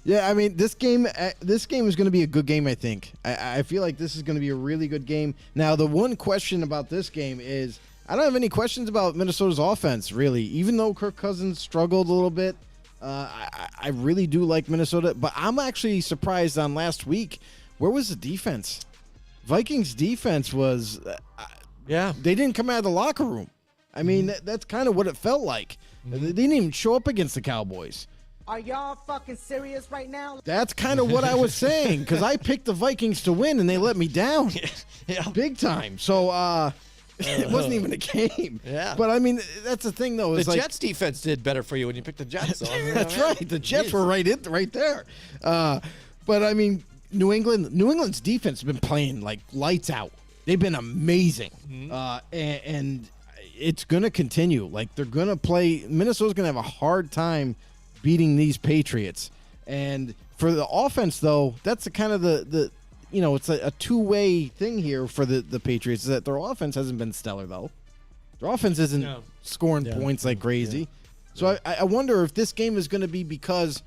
Yeah, I mean, this game is going to be a good game, I think. I feel like this is going to be a really good game. Now, the one question about this game is I don't have any questions about Minnesota's offense, really. Even though Kirk Cousins struggled a little bit, I really do like Minnesota. But I'm actually surprised on last week. Where was the defense? Vikings defense was they didn't come out of the locker room. I mean, that's kind of what it felt like. They didn't even show up against the Cowboys. Are y'all fucking serious right now? That's kind of what I was saying, because I picked the Vikings to win, and they let me down big time. So it wasn't even a game. Yeah. But, I mean, that's the thing, though. The Jets defense did better for you when you picked the Jets. So, that's right. The Jets were right there. But, I mean, New England's defense has been playing like lights out. They've been amazing. And it's going to continue. Like, they're going to play. Minnesota's going to have a hard time beating these Patriots. And for the offense, though, that's kind of the it's a two-way thing here for the Patriots, is that their offense hasn't been stellar, though. Their offense isn't scoring points like crazy. So I wonder if this game is going to be because,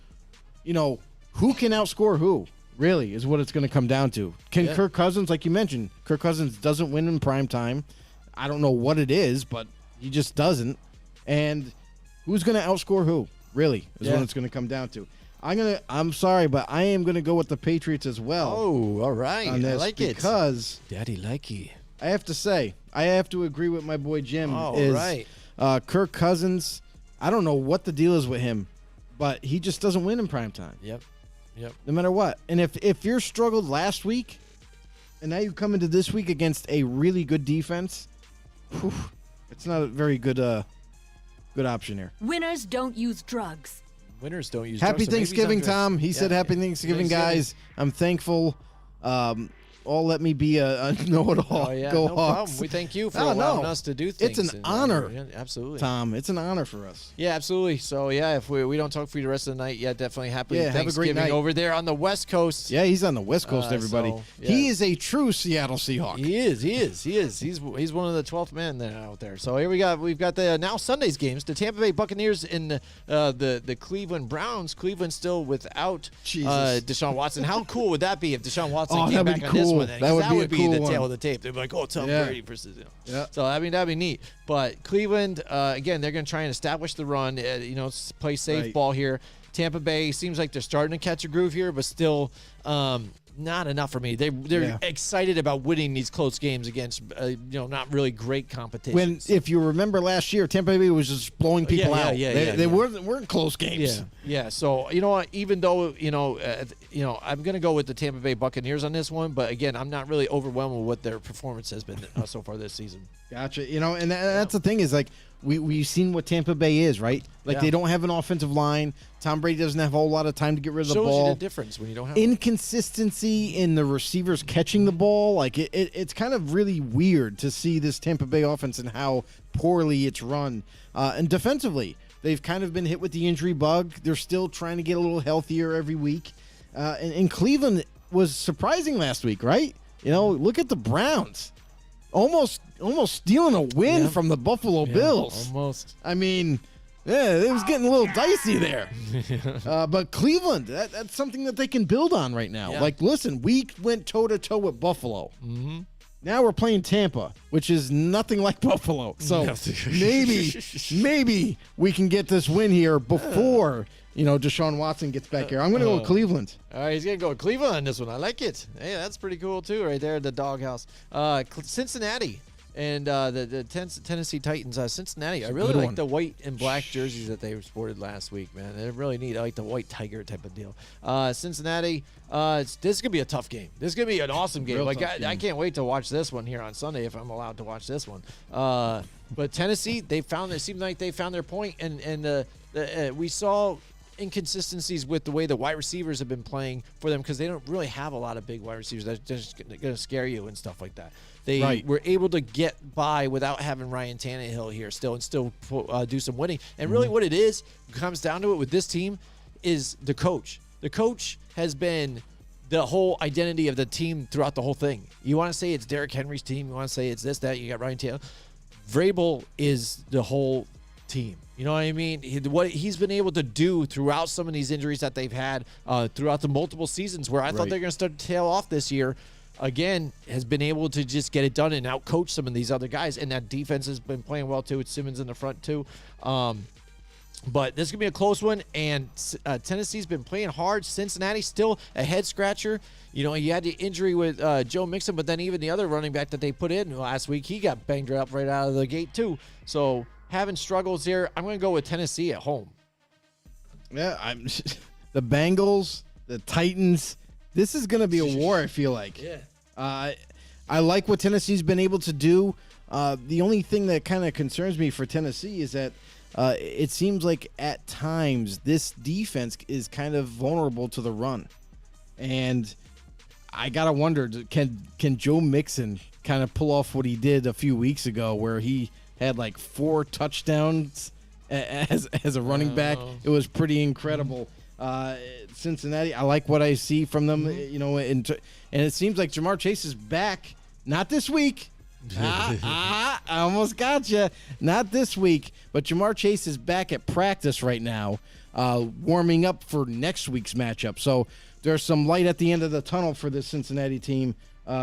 who can outscore who, really, is what it's going to come down to. Can Kirk Cousins, like you mentioned, Kirk Cousins doesn't win in prime time. I don't know what it is, but he just doesn't. And who's going to outscore who, really, is what it's going to come down to. I'm sorry, but I am gonna go with the Patriots as well. Oh, all right. On this I like it. because Daddy likey. I have to say, I have to agree with my boy Jim. Oh, is, right. Kirk Cousins, I don't know what the deal is with him, but he just doesn't win in primetime. Yep. No matter what. And if you're struggled last week, and now you come into this week against a really good defense, it's not a very good option here. Winners don't use drugs. Winners don't use Happy drugs, so maybe he's Thanksgiving, on drugs. Tom. He said happy Thanksgiving, guys. I'm thankful. All let me be a know-it-all. Oh, yeah. Go no Hawks. problem. We thank you for Oh, allowing no. us to do things. It's an honor. Yeah, absolutely. Tom, it's an honor for us. Yeah, absolutely. So, yeah, if we don't talk for you the rest of the night, yeah, definitely happy Yeah, have a great Thanksgiving night. over there on the West Coast. Yeah, he's on the West Coast, everybody. so, yeah. He is a true Seattle Seahawk. He is. He's one of the 12th men there out there. So here we've got the now Sunday's games. The Tampa Bay Buccaneers and the Cleveland Browns. Cleveland still without Jesus. Deshaun Watson. How cool would that be if Deshaun Watson Oh, came that'd back be on this cool. one? Then? That 'Cause would be a would be cool the one. tail of the tape. They'd be like, oh, Tom Yeah. Brady versus Yeah. So I mean that'd be neat. But Cleveland again, they're going to try and establish the run. Play safe Right. ball here. Tampa Bay seems like they're starting to catch a groove here, but still. Not enough for me. They're Yeah. excited about winning these close games against not really great competition. When, if you remember last year, Tampa Bay was just blowing people Yeah, out. yeah, They yeah. weren't close games. Yeah. So you know what? Even though I'm going to go with the Tampa Bay Buccaneers on this one, but again, I'm not really overwhelmed with what their performance has been so far this season. Gotcha. And that's the thing is like we've seen what Tampa Bay is, right? Like Yeah. they don't have an offensive line. Tom Brady doesn't have a whole lot of time to get rid of the Shows ball. you the difference when you don't have Inconsistency in the receivers catching the ball, like it's kind of really weird to see this Tampa Bay offense and how poorly it's run. And defensively, they've kind of been hit with the injury bug. They're still trying to get a little healthier every week. And Cleveland was surprising last week, right? Look at the Browns. Almost stealing a win Yeah. from the Buffalo Bills. Almost. I mean, yeah, it was getting a little dicey there. But Cleveland, that's something that they can build on right now. Yeah. Like, listen, we went toe-to-toe with Buffalo. Mm-hmm. Now we're playing Tampa, which is nothing like Buffalo. So maybe we can get this win here before, Deshaun Watson gets back here. I'm going to go with Cleveland. All right, he's going to go with Cleveland on this one. I like it. Hey, that's pretty cool, too, right there at the doghouse. Cincinnati and the Tennessee Titans. Cincinnati, I really good like one. the white and black jerseys that they sported last week, man. They're really neat. I like the white tiger type of deal. Cincinnati, this is going to be a tough game. This is going to be an awesome game. Real Like tough I game. can't wait to watch this one here on Sunday if I'm allowed to watch this one. But Tennessee, it seemed like they found their point, and we saw inconsistencies with the way the wide receivers have been playing for them because they don't really have a lot of big wide receivers that are just going to scare you and stuff like that. They Right. were able to get by without having Ryan Tannehill here still do some winning. And really what it is, comes down to it with this team, is the coach. The coach has been the whole identity of the team throughout the whole thing. You want to say it's Derrick Henry's team. You want to say it's this, that. You got Ryan Tannehill. Vrabel is the whole team. You know what I mean? What he's been able to do throughout some of these injuries that they've had throughout the multiple seasons where I thought Right. they're going to start to tail off this year, again, has been able to just get it done and outcoach some of these other guys. And that defense has been playing well, too. It's Simmons in the front, too. But this is going to be a close one, and Tennessee's been playing hard. Cincinnati still a head-scratcher. You had the injury with Joe Mixon, but then even the other running back that they put in last week, he got banged up right out of the gate, too. So having struggles here, I'm going to go with Tennessee at home. Yeah, the Bengals, the Titans. This is going to be a war, I feel like. Yeah. I like what Tennessee's been able to do. The only thing that kind of concerns me for Tennessee is that it seems like at times this defense is kind of vulnerable to the run. And I got to wonder, can Joe Mixon kind of pull off what he did a few weeks ago where he had like 4 touchdowns as a running back? It was pretty incredible. Cincinnati, I like what I see from them, and it seems like Jamar Chase is back. Not this week. I almost got you. Not this week, but Jamar Chase is back at practice right now, warming up for next week's matchup. So there's some light at the end of the tunnel for this Cincinnati team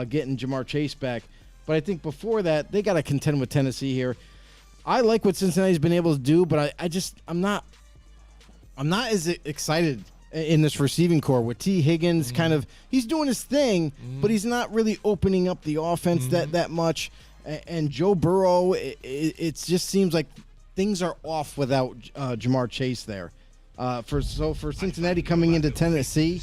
getting Jamar Chase back. But I think before that, they got to contend with Tennessee here. I like what Cincinnati's been able to do, but I'm not as excited in this receiving core with T. Higgins. Kind of, he's doing his thing, but he's not really opening up the offense that much. And Joe Burrow, it just seems like things are off without Jamar Chase there. For Cincinnati coming into Tennessee,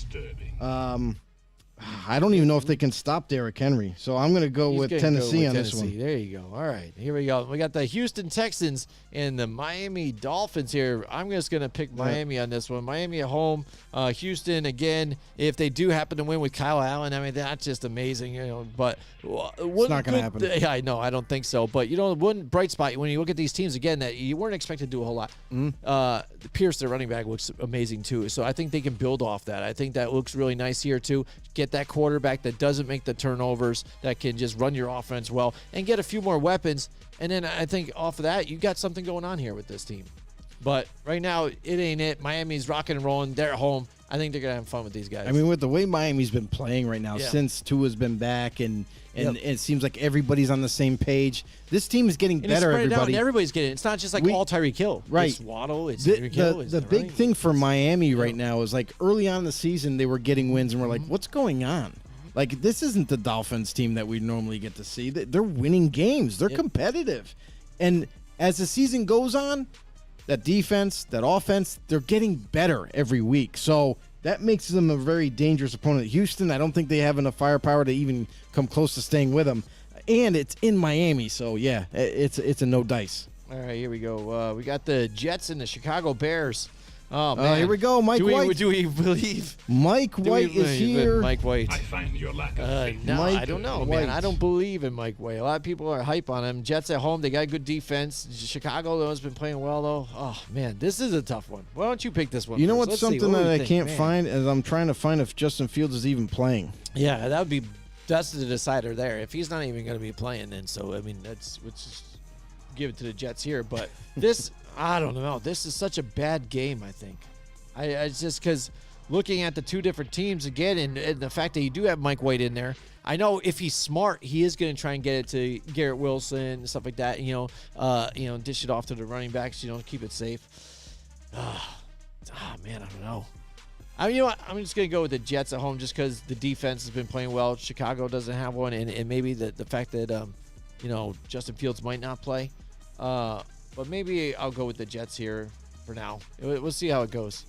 I don't even know if they can stop Derrick Henry. So I'm going to go with Tennessee on this one. There you go. All right, here we go. We got the Houston Texans and the Miami Dolphins here. I'm just going to pick Miami on this one. Miami at home. Houston, again, if they do happen to win with Kyle Allen, I mean, that's just amazing. But it's not going to happen. Yeah, I know. I don't think so. But, one bright spot, when you look at these teams, again, that you weren't expected to do a whole lot. Pierce, their running back, looks amazing, too. So I think they can build off that. I think that looks really nice here, too. Get that quarterback that doesn't make the turnovers, that can just run your offense well, and get a few more weapons. And then I think off of that, you got something going on here with this team. But right now, it ain't it. Miami's rocking and rolling. They're at home. I think they're going to have fun with these guys. I mean, with the way Miami's been playing right now, since Tua's been back, and it seems like everybody's on the same page. This team is getting better, everybody. Everybody's getting it. It's not just like all Tyreek Hill. Right. It's Waddle. It's Tyreek Hill. The big thing for Miami right now is, like, early on in the season, they were getting wins, and we're like, what's going on? Like, this isn't the Dolphins team that we normally get to see. They're winning games. They're competitive. And as the season goes on, that defense, that offense, they're getting better every week. So that makes them a very dangerous opponent. Houston, I don't think they have enough firepower to even come close to staying with them. And it's in Miami. So, yeah, it's a no dice. All right, here we go. We got the Jets and the Chicago Bears. Oh, man. Here we go, Mike White. Do we believe? Mike White is here. Mike White. I find your lack of faith. No, Mike I don't know, White. man. I don't believe in Mike White. A lot of people are hype on him. Jets at home, they got good defense. Chicago, though, has been playing well, though. Oh, man, this is a tough one. Why don't you pick this one You know first? what's Let's see. something What do that we I think, can't find is I'm trying to find if Justin Fields is even playing. Yeah, that's the decider there. If he's not even going to be playing, then so, I mean, let's just give it to the Jets here. But this, I don't know. This is such a bad game, I think. It's just because looking at the two different teams again, and the fact that you do have Mike White in there, I know if he's smart, he is going to try and get it to Garrett Wilson and stuff like that. Dish it off to the running backs. Keep it safe. Man, I don't know. I mean, you know what? I'm just going to go with the Jets at home just because the defense has been playing well. Chicago doesn't have one, and maybe the fact that Justin Fields might not play. But maybe I'll go with the Jets here for now. We'll see how it goes.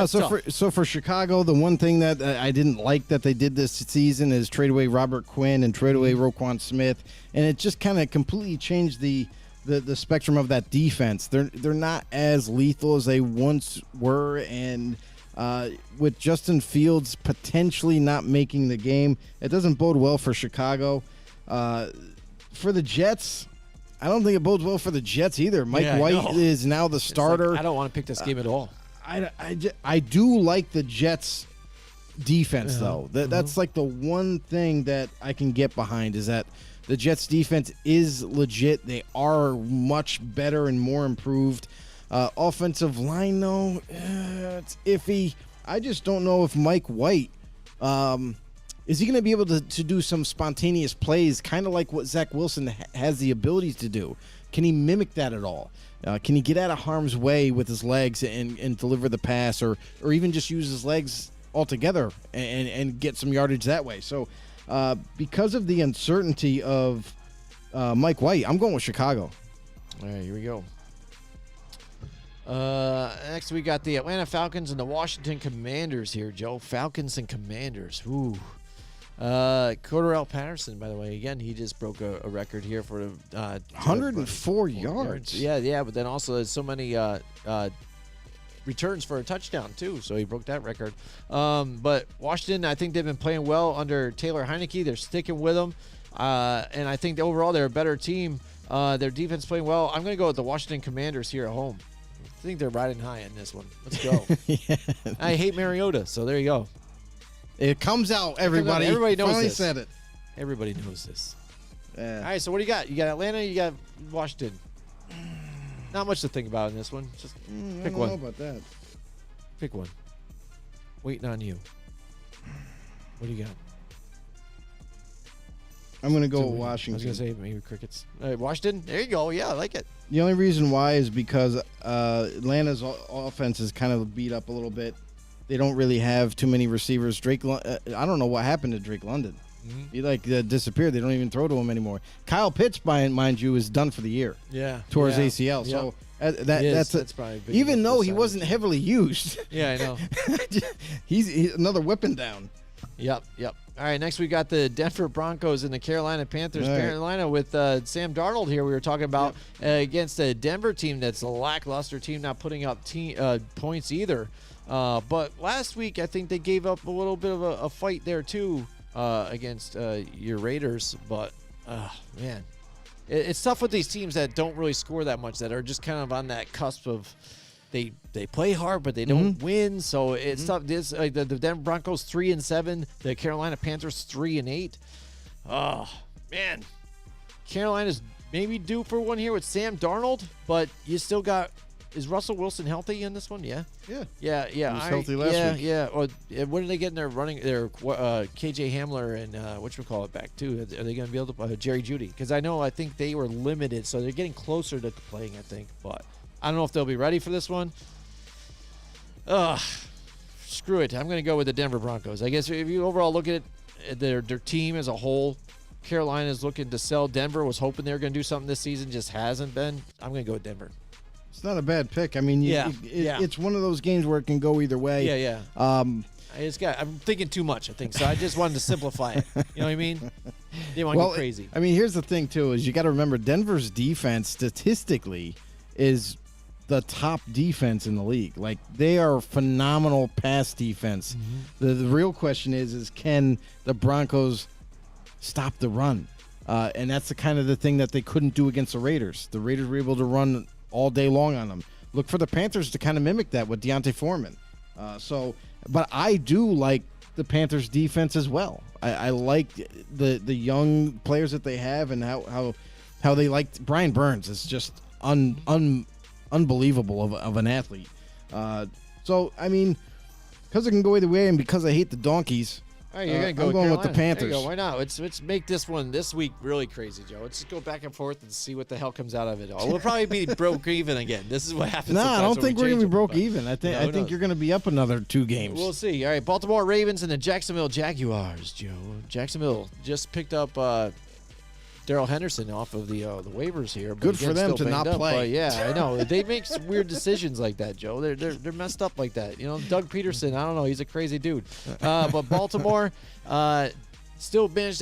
So for Chicago, the one thing that I didn't like that they did this season is trade away Robert Quinn and trade away Roquan Smith, and it just kind of completely changed the spectrum of that defense. They're not as lethal as they once were, and with Justin Fields potentially not making the game, it doesn't bode well for Chicago. For the Jets, I don't think it bodes well for the Jets either. Mike White is now the starter. I don't want to pick this game at all. I do like the Jets' defense, though. That's like the one thing that I can get behind is that the Jets' defense is legit. They are much better and more improved. Offensive line, though, it's iffy. I just don't know if Mike White is he going to be able to do some spontaneous plays, kind of like what Zach Wilson has the abilities to do. Can he mimic that at all? Can he get out of harm's way with his legs and deliver the pass, or even just use his legs altogether and get some yardage that way? So because of the uncertainty of Mike White, I'm going with Chicago. All right, here we go. Next, we got the Atlanta Falcons and the Washington Commanders here, Joe. Falcons and Commanders. Ooh. Cordarrelle Patterson, by the way, again, he just broke a record here for 104 yards. Yeah, but then also there's so many returns for a touchdown, too, so he broke that record. But Washington, I think they've been playing well under Taylor Heineke. They're sticking with him, and I think overall they're a better team. Their defense playing well. I'm going to go with the Washington Commanders here at home. I think they're riding high in this one. Let's go. Yeah. I hate Mariota, so there you go. It comes out, everybody. Everybody knows finally this. said it. Everybody knows this. Yeah. All right, so what do you got? You got Atlanta, you got Washington. Not much to think about in this one. Just pick I one. don't know about that. Pick one. Waiting on you. What do you got? I'm going to go So with I Washington. was going to say maybe Crickets. All right, Washington. There you go. Yeah, I like it. The only reason why is because Atlanta's offense is kind of beat up a little bit. They don't really have too many receivers. I don't know what happened to Drake London. He disappeared. They don't even throw to him anymore. Kyle Pitts, mind you, is done for the year. Yeah. Tore his ACL. Yep. So That's probably a big even though he percentage. wasn't heavily used. Yeah, I know. he's another weapon down. Yep. All right, next we got the Denver Broncos and the Carolina Panthers. All right. Carolina with Sam Darnold here. We were talking about against a Denver team that's a lackluster team, not putting up points either. But last week, I think they gave up a little bit of a fight there too against your Raiders. But man, it's tough with these teams that don't really score that much, that are just kind of on that cusp of. They play hard, but they don't win. So it's tough. This the Denver Broncos 3-7, the Carolina Panthers 3-8. Oh man, Carolina's maybe due for one here with Sam Darnold, but you still got. Is Russell Wilson healthy in this one? Yeah. Yeah. He was healthy last week. Yeah. Or when are they getting their KJ Hamler and whatchamacallit back too? Are they going to be able to Jerry Jeudy? Because I think they were limited, so they're getting closer to playing. I think, but. I don't know if they'll be ready for this one. Screw it. I'm going to go with the Denver Broncos. I guess if you overall look at it, their team as a whole, Carolina's looking to sell. Denver was hoping they were going to do something this season, just hasn't been. I'm going to go with Denver. It's not a bad pick. I mean, it's one of those games where it can go either way. Yeah. I'm thinking too much, I think. So I just wanted to simplify it. You know what I mean? They want to go crazy. I mean, here's the thing, too, is you got to remember Denver's defense statistically is the top defense in the league. Like, they are phenomenal pass defense. The real question is can the Broncos stop the run? And that's the kind of the thing that they couldn't do against the Raiders. The Raiders were able to run all day long on them. Look for the Panthers to kind of mimic that with Deontay Foreman. But I do like the Panthers defense as well. I like the young players that they have and how they like Brian Burns is just unbelievable of an athlete. So, I mean, because it can go either way and because I hate the Donkeys, All right, you're I'm going with the Carolina. Panthers. There you go. Why not? Let's make this one this week really crazy, Joe. Let's just go back and forth and see what the hell comes out of it all. We'll probably be broke even again. This is what happens. No, I sometimes don't when think we we're going to change be broke them, but- even. I think who knows? you're going to be up another 2 games. We'll see. All right, Baltimore Ravens and the Jacksonville Jaguars, Joe. Jacksonville just picked up Darrell Henderson off of the waivers here. But Good for again, them still to not banged up. play. But yeah, I know. They make some weird decisions like that, Joe. They're messed up like that. You know, Doug Peterson, I don't know. He's a crazy dude. But Baltimore still managed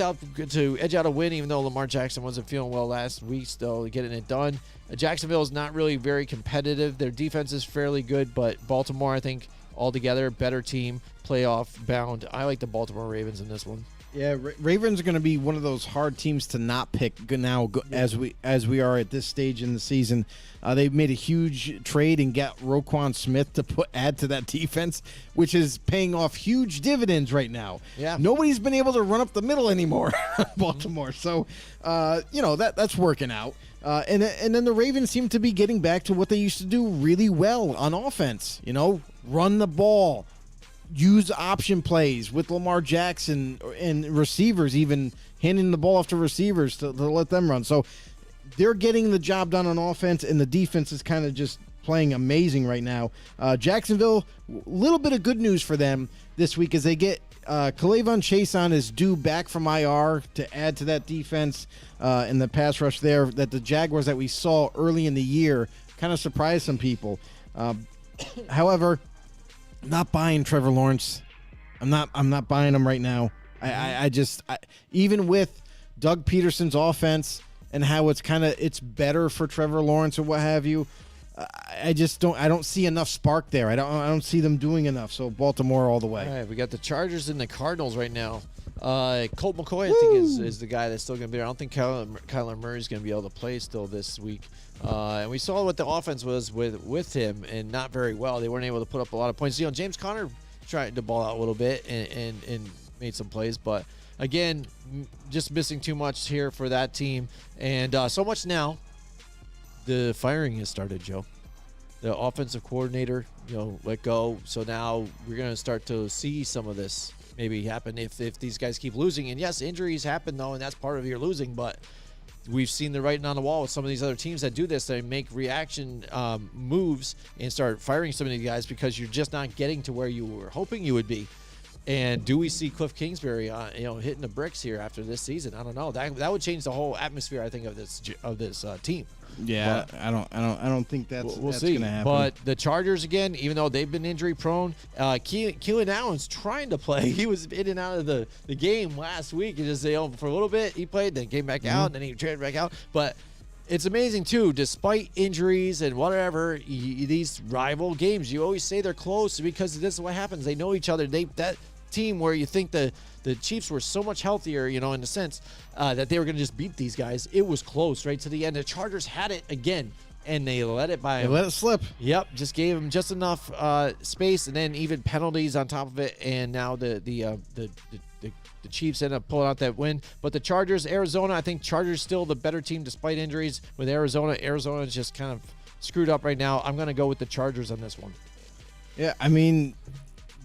to edge out a win, even though Lamar Jackson wasn't feeling well last week, still getting it done. Jacksonville is not really very competitive. Their defense is fairly good, but Baltimore, I think, altogether, better team, playoff bound. I like the Baltimore Ravens in this one. Yeah, Ravens are going to be one of those hard teams to not pick now as we are at this stage in the season. They made a huge trade and got Roquan Smith to add to that defense, which is paying off huge dividends right now. Yeah. Nobody's been able to run up the middle anymore, Baltimore. So, that's working out. And then the Ravens seem to be getting back to what they used to do really well on offense. Run the ball. Use option plays with Lamar Jackson and receivers, even handing the ball off to receivers to let them run. So they're getting the job done on offense, and the defense is kind of just playing amazing right now. Jacksonville, a little bit of good news for them this week as they get K'Lavon Chaisson is due back from IR to add to that defense in the pass rush there. That the Jaguars that we saw early in the year kind of surprised some people. However, not buying Trevor Lawrence. I'm not buying him right now. I even with Doug Peterson's offense and how it's better for Trevor Lawrence or what have you. I don't see enough spark there. I don't see them doing enough. So Baltimore all the way. All right, we got the Chargers and the Cardinals right now. Colt McCoy, I think, is the guy that's still going to be there. I don't think Kyler Murray is going to be able to play still this week. And we saw what the offense was with him, and not very well. They weren't able to put up a lot of points. James Conner tried to ball out a little bit and made some plays, but again, just missing too much here for that team. And so much now, the firing has started, Joe. The offensive coordinator, let go. So now we're going to start to see some of this maybe happen if these guys keep losing. And yes, injuries happen though, and that's part of your losing. But we've seen the writing on the wall with some of these other teams that do this. They make reaction moves and start firing some of these guys because you're just not getting to where you were hoping you would be. And do we see Cliff Kingsbury, hitting the bricks here after this season? I don't know. That would change the whole atmosphere, I think, of this team. Yeah, But I don't think that's we'll that's see. gonna happen. But the Chargers, again, even though they've been injury prone, Keelan Allen's trying to play. He was in and out of the game last week. Just for a little bit he played, then came back out, and then he traded back out. But it's amazing too. Despite injuries and whatever, these rival games, you always say they're close because this is what happens. They know each other. That team where you think the Chiefs were so much healthier, in the sense that they were going to just beat these guys. It was close right to the end. The Chargers had it again, and they let it by. They let it slip. Yep, just gave them just enough space, and then even penalties on top of it. And now the Chiefs end up pulling out that win. But the Chargers, Arizona, I think Chargers still the better team despite injuries. With Arizona is just kind of screwed up right now. I'm going to go with the Chargers on this one. Yeah, I mean,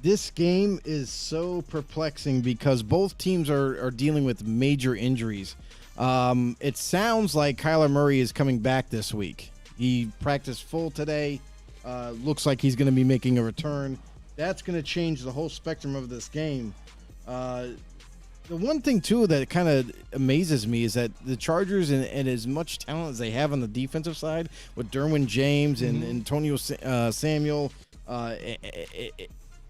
this game is so perplexing because both teams are dealing with major injuries. It sounds like Kyler Murray is coming back this week. He practiced full today. Looks like he's going to be making a return. That's going to change the whole spectrum of this game. The one thing, too, that kind of amazes me is that the Chargers, and as much talent as they have on the defensive side with Derwin James and Antonio Samuel,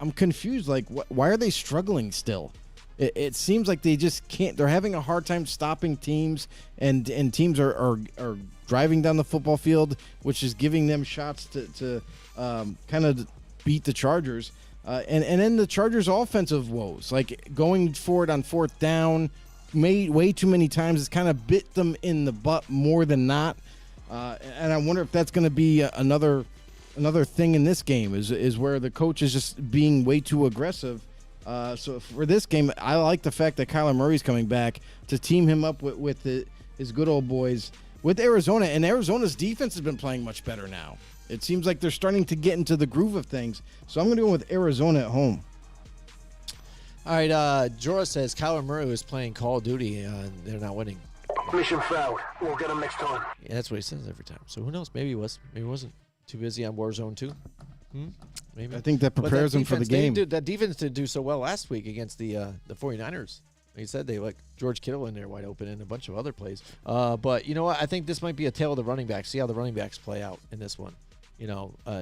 I'm confused. Like, why are they struggling still? It seems like they just can't. They're having a hard time stopping teams, and teams are driving down the football field, which is giving them shots to kind of beat the Chargers. And then the Chargers' offensive woes, like going forward on fourth down, way too many times. It's kind of bit them in the butt more than not. And I wonder if that's going to be another thing in this game is where the coach is just being way too aggressive. So for this game, I like the fact that Kyler Murray's coming back to team him up with his good old boys with Arizona. And Arizona's defense has been playing much better now. It seems like they're starting to get into the groove of things. So I'm going to go with Arizona at home. All right, Jorah says Kyler Murray was playing Call of Duty and they're not winning. Mission failed. We'll get him next time. Yeah, that's what he says every time. So who knows? Maybe he was. Maybe he wasn't. Too busy on Warzone 2. Maybe. I think that But prepares them for the defense, they game. didn't that defense didn't do so well last week against the 49ers. He said they like George Kittle in there wide open and a bunch of other plays. But you know what? I think this might be a tale of the running backs. See how the running backs play out in this one.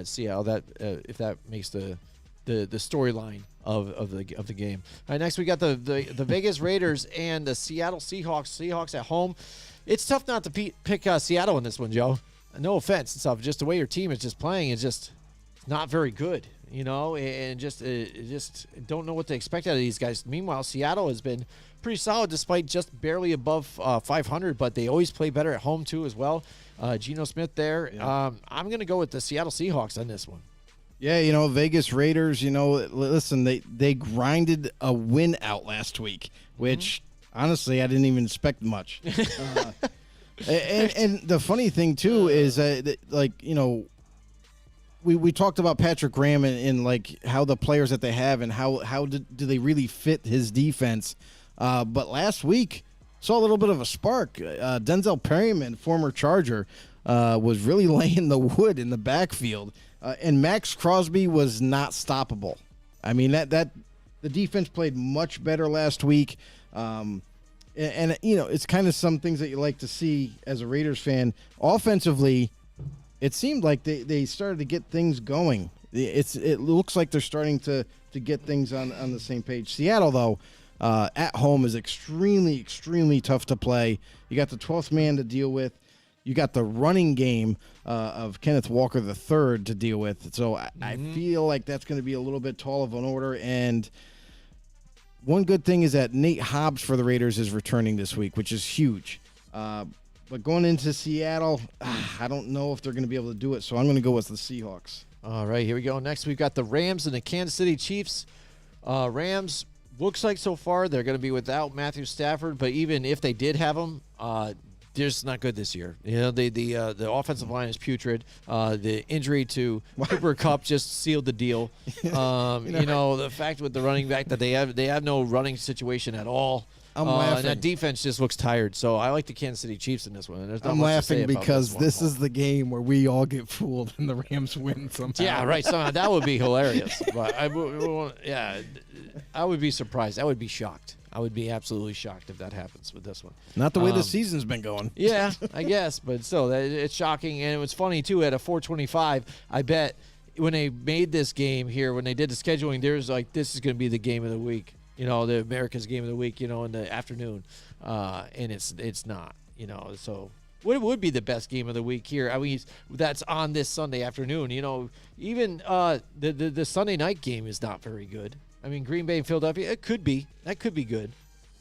See how that if that makes the storyline of the game. All right, next we got the Vegas Raiders and the Seattle Seahawks. Seahawks at home. It's tough not to pick Seattle in this one, Joe. No offense and stuff. Just the way your team is just playing is just not very good, and just don't know what to expect out of these guys. Meanwhile, Seattle has been pretty solid despite just barely above 500, but they always play better at home too as well. Geno Smith there. Yeah. I'm going to go with the Seattle Seahawks on this one. Yeah, Vegas Raiders, listen, they grinded a win out last week, which honestly I didn't even expect much. And the funny thing too is we talked about Patrick Graham and like how the players that they have and how do they really fit his defense. But last week saw a little bit of a spark. Denzel Perryman, former Charger, was really laying the wood in the backfield, and Max Crosby was not stoppable. I mean that the defense played much better last week. And it's kind of some things that you like to see as a Raiders fan. Offensively, it seemed like they started to get things going. It looks like they're starting to get things on the same page. Seattle, though, at home is extremely, extremely tough to play. You got the 12th man to deal with. You got the running game of Kenneth Walker III to deal with. So I feel like that's going to be a little bit tall of an order. And one good thing is that Nate Hobbs for the Raiders is returning this week, which is huge. But going into Seattle, I don't know if they're going to be able to do it, so I'm going to go with the Seahawks. All right, here we go. Next, we've got the Rams and the Kansas City Chiefs. Rams, looks like so far they're going to be without Matthew Stafford, but even if they did have him, they're just not good this year. The offensive line is putrid. The injury to Cooper Kupp just sealed the deal. The fact with the running back that they have no running situation at all. I'm And laughing. that defense just looks tired. So I like the Kansas City Chiefs in this one. And there's not I'm much to say laughing about because one. this is the game where we all get fooled and the Rams win somehow. Yeah, right. So that would be hilarious. But I would be surprised. I would be shocked. I would be absolutely shocked if that happens with this one. Not the way the season's been going. Yeah, I guess, but still, it's shocking. And it was funny too. At a 425, I bet when they made this game here, when they did the scheduling, there's like this is going to be the game of the week. You know, the America's game of the week. You know, in the afternoon, and it's not. You know, so what would be the best game of the week here? I mean, that's on this Sunday afternoon. You know, even the Sunday night game is not very good. I mean, Green Bay and Philadelphia, it could be. That could be good.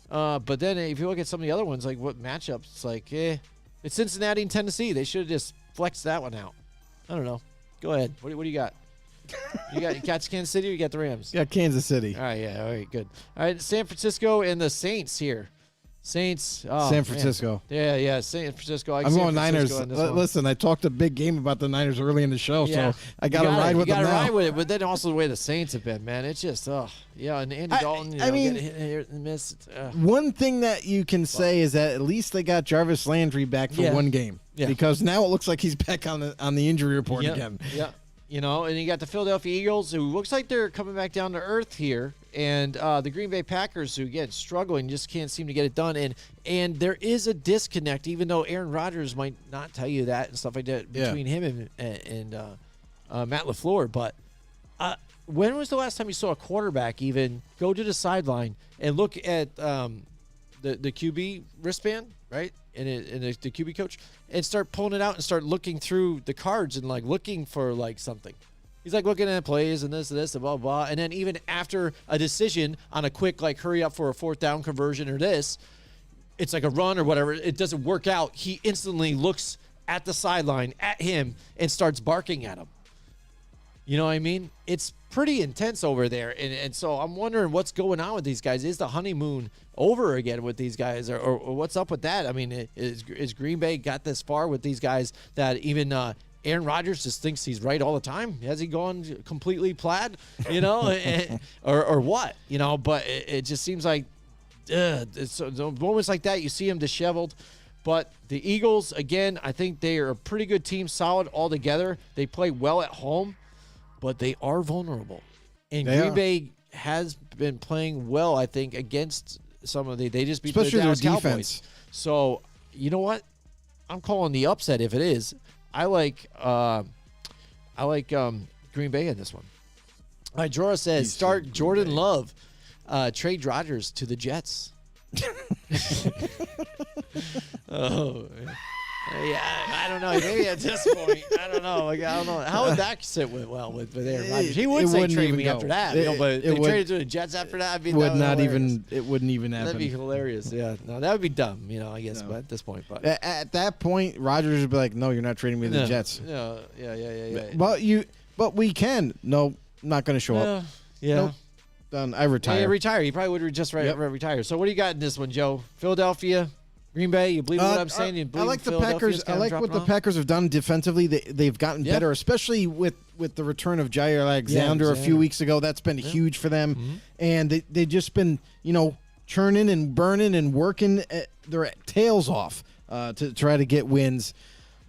But then if you look at some of the other ones, like what matchups, it's like, it's Cincinnati and Tennessee. They should have just flexed that one out. I don't know. Go ahead. What do you got? You got Kansas City or you got the Rams? Yeah, Kansas City. All right, yeah. All right, good. All right, San Francisco and the Saints here. Saints. Oh, San Francisco. Man. Yeah, San Francisco. I'm going Niners. Listen, I talked a big game about the Niners early in the show, so I got to ride with them now. You got to ride with it, but then also the way the Saints have been, man. It's just, and Andy Dalton, I mean, get hit and miss. One thing that you can say is that at least they got Jarvis Landry back for one game, because now it looks like he's back on the injury report again. Yeah. You know, and you got the Philadelphia Eagles, who looks like they're coming back down to earth here, and the Green Bay Packers, who, again, struggling, just can't seem to get it done. And there is a disconnect, even though Aaron Rodgers might not tell you that and stuff like that, between him and Matt LaFleur. But when was the last time you saw a quarterback even go to the sideline and look at the QB wristband, right? And the QB coach, and start pulling it out and start looking through the cards and like looking for like something. He's like looking at plays and this and blah, blah. And then even after a decision on a quick, like hurry up for a 4th down conversion or this, it's like a run or whatever. It doesn't work out. He instantly looks at the sideline at him and starts barking at him. You know what I mean? It's pretty intense over there. And so I'm wondering what's going on with these guys. Is the honeymoon over again with these guys? Or what's up with that? I mean, is Green Bay got this far with these guys that even Aaron Rodgers just thinks he's right all the time? Has he gone completely plaid, you know? or what? You know, but it just seems like moments like that, you see him disheveled. But the Eagles, again, I think they are a pretty good team, solid altogether. They play well at home, but they are vulnerable. And Green Bay has been playing well, I think, against some of they just beat especially the Dallas their Cowboys. defense. So, you know what? I'm calling the upset if it is. I like Green Bay in this one. All right, Jorah says, start Jordan Love, trade Rodgers to the Jets. Oh, yeah, I don't know. Maybe at this point, I don't know. Like, I don't know. How would that sit well with Aaron Rodgers? He would say trade me after that. But they traded to the Jets after that. I mean, it wouldn't even happen. That'd be hilarious. Yeah, no, that would be dumb. You know, I guess. No. But at this point, but at that point, Rodgers would be like, "No, you're not trading me to the Jets." Yeah. But we can. No, I'm not going to show up. Yeah. Nope. Done. I retire. Yeah, retire. You probably would just retire. So what do you got in this one, Joe? Philadelphia, Green Bay. You believe what I'm saying? You believe I like the Packers. I like what the Packers have done defensively. They've gotten better, especially with the return of Jair Alexander a few weeks ago. That's been huge for them, and they've just been churning and burning and working their tails off to try to get wins.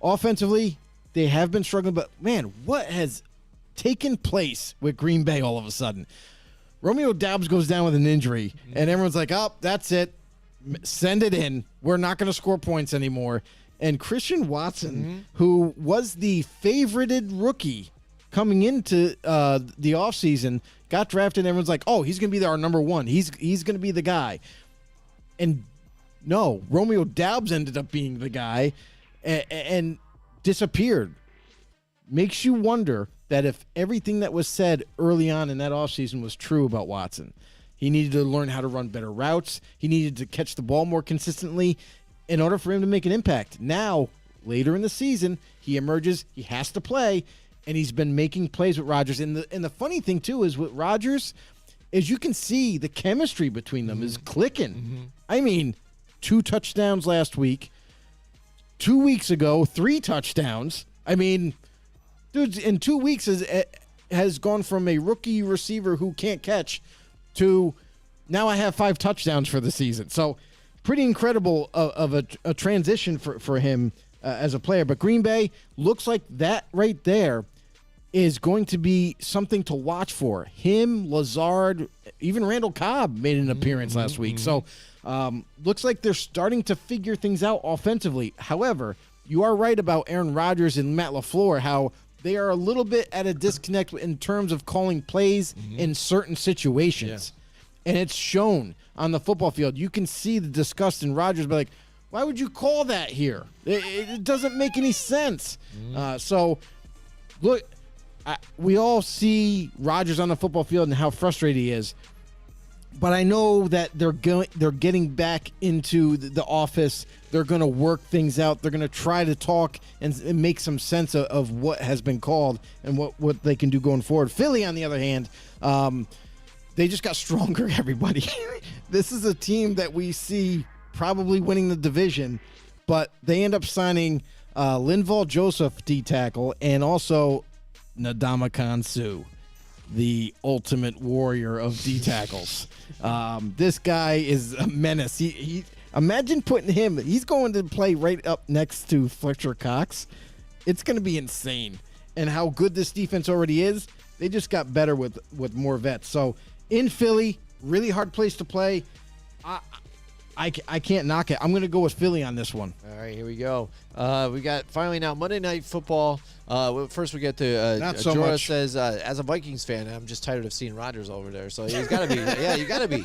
Offensively, they have been struggling, but man, what has taken place with Green Bay all of a sudden? Romeo Doubs goes down with an injury, and everyone's like, oh, that's it. Send it in. We're not going to score points anymore. And Christian Watson, who was the favorited rookie coming into the offseason, got drafted, and everyone's like, oh, he's going to be our number one. He's going to be the guy. And no, Romeo Doubs ended up being the guy and disappeared. Makes you wonder that if everything that was said early on in that offseason was true about Watson, he needed to learn how to run better routes. He needed to catch the ball more consistently in order for him to make an impact. Now, later in the season, he emerges, he has to play, and he's been making plays with Rodgers. And the funny thing, too, is with Rodgers, is you can see the chemistry between them is clicking. I mean, 2 touchdowns last week. 2 weeks ago, 3 touchdowns. I mean, dude, in 2 weeks has gone from a rookie receiver who can't catch to now I have 5 touchdowns for the season. So pretty incredible of a transition for him as a player. But Green Bay looks like that right there is going to be something to watch for. Him, Lazard, even Randall Cobb made an appearance last week. So looks like they're starting to figure things out offensively. However, you are right about Aaron Rodgers and Matt LaFleur, how they are a little bit at a disconnect in terms of calling plays in certain situations. And it's shown on the football field. You can see the disgust in Rodgers, but like, why would you call that here? It doesn't make any sense. So, look, we all see Rodgers on the football field and how frustrated he is. But I know that they're getting back into the office. They're going to work things out. They're going to try to talk and make some sense of what has been called and what they can do going forward. Philly, on the other hand, they just got stronger, everybody. This is a team that we see probably winning the division, but they end up signing Linval Joseph, D-tackle, and also Ndamukong Suh, the ultimate warrior of D-tackles. This guy is a menace. He imagine putting him, he's going to play right up next to Fletcher Cox. It's going to be insane. And how good this defense already is, they just got better with more vets. So in Philly, really hard place to play. I can't knock it. I'm going to go with Philly on this one. All right, here we go. We got finally now Monday Night Football. First we get to Not so Jorah much. says, as a Vikings fan, I'm just tired of seeing Rodgers over there. So he's got to be. Yeah, you got to be.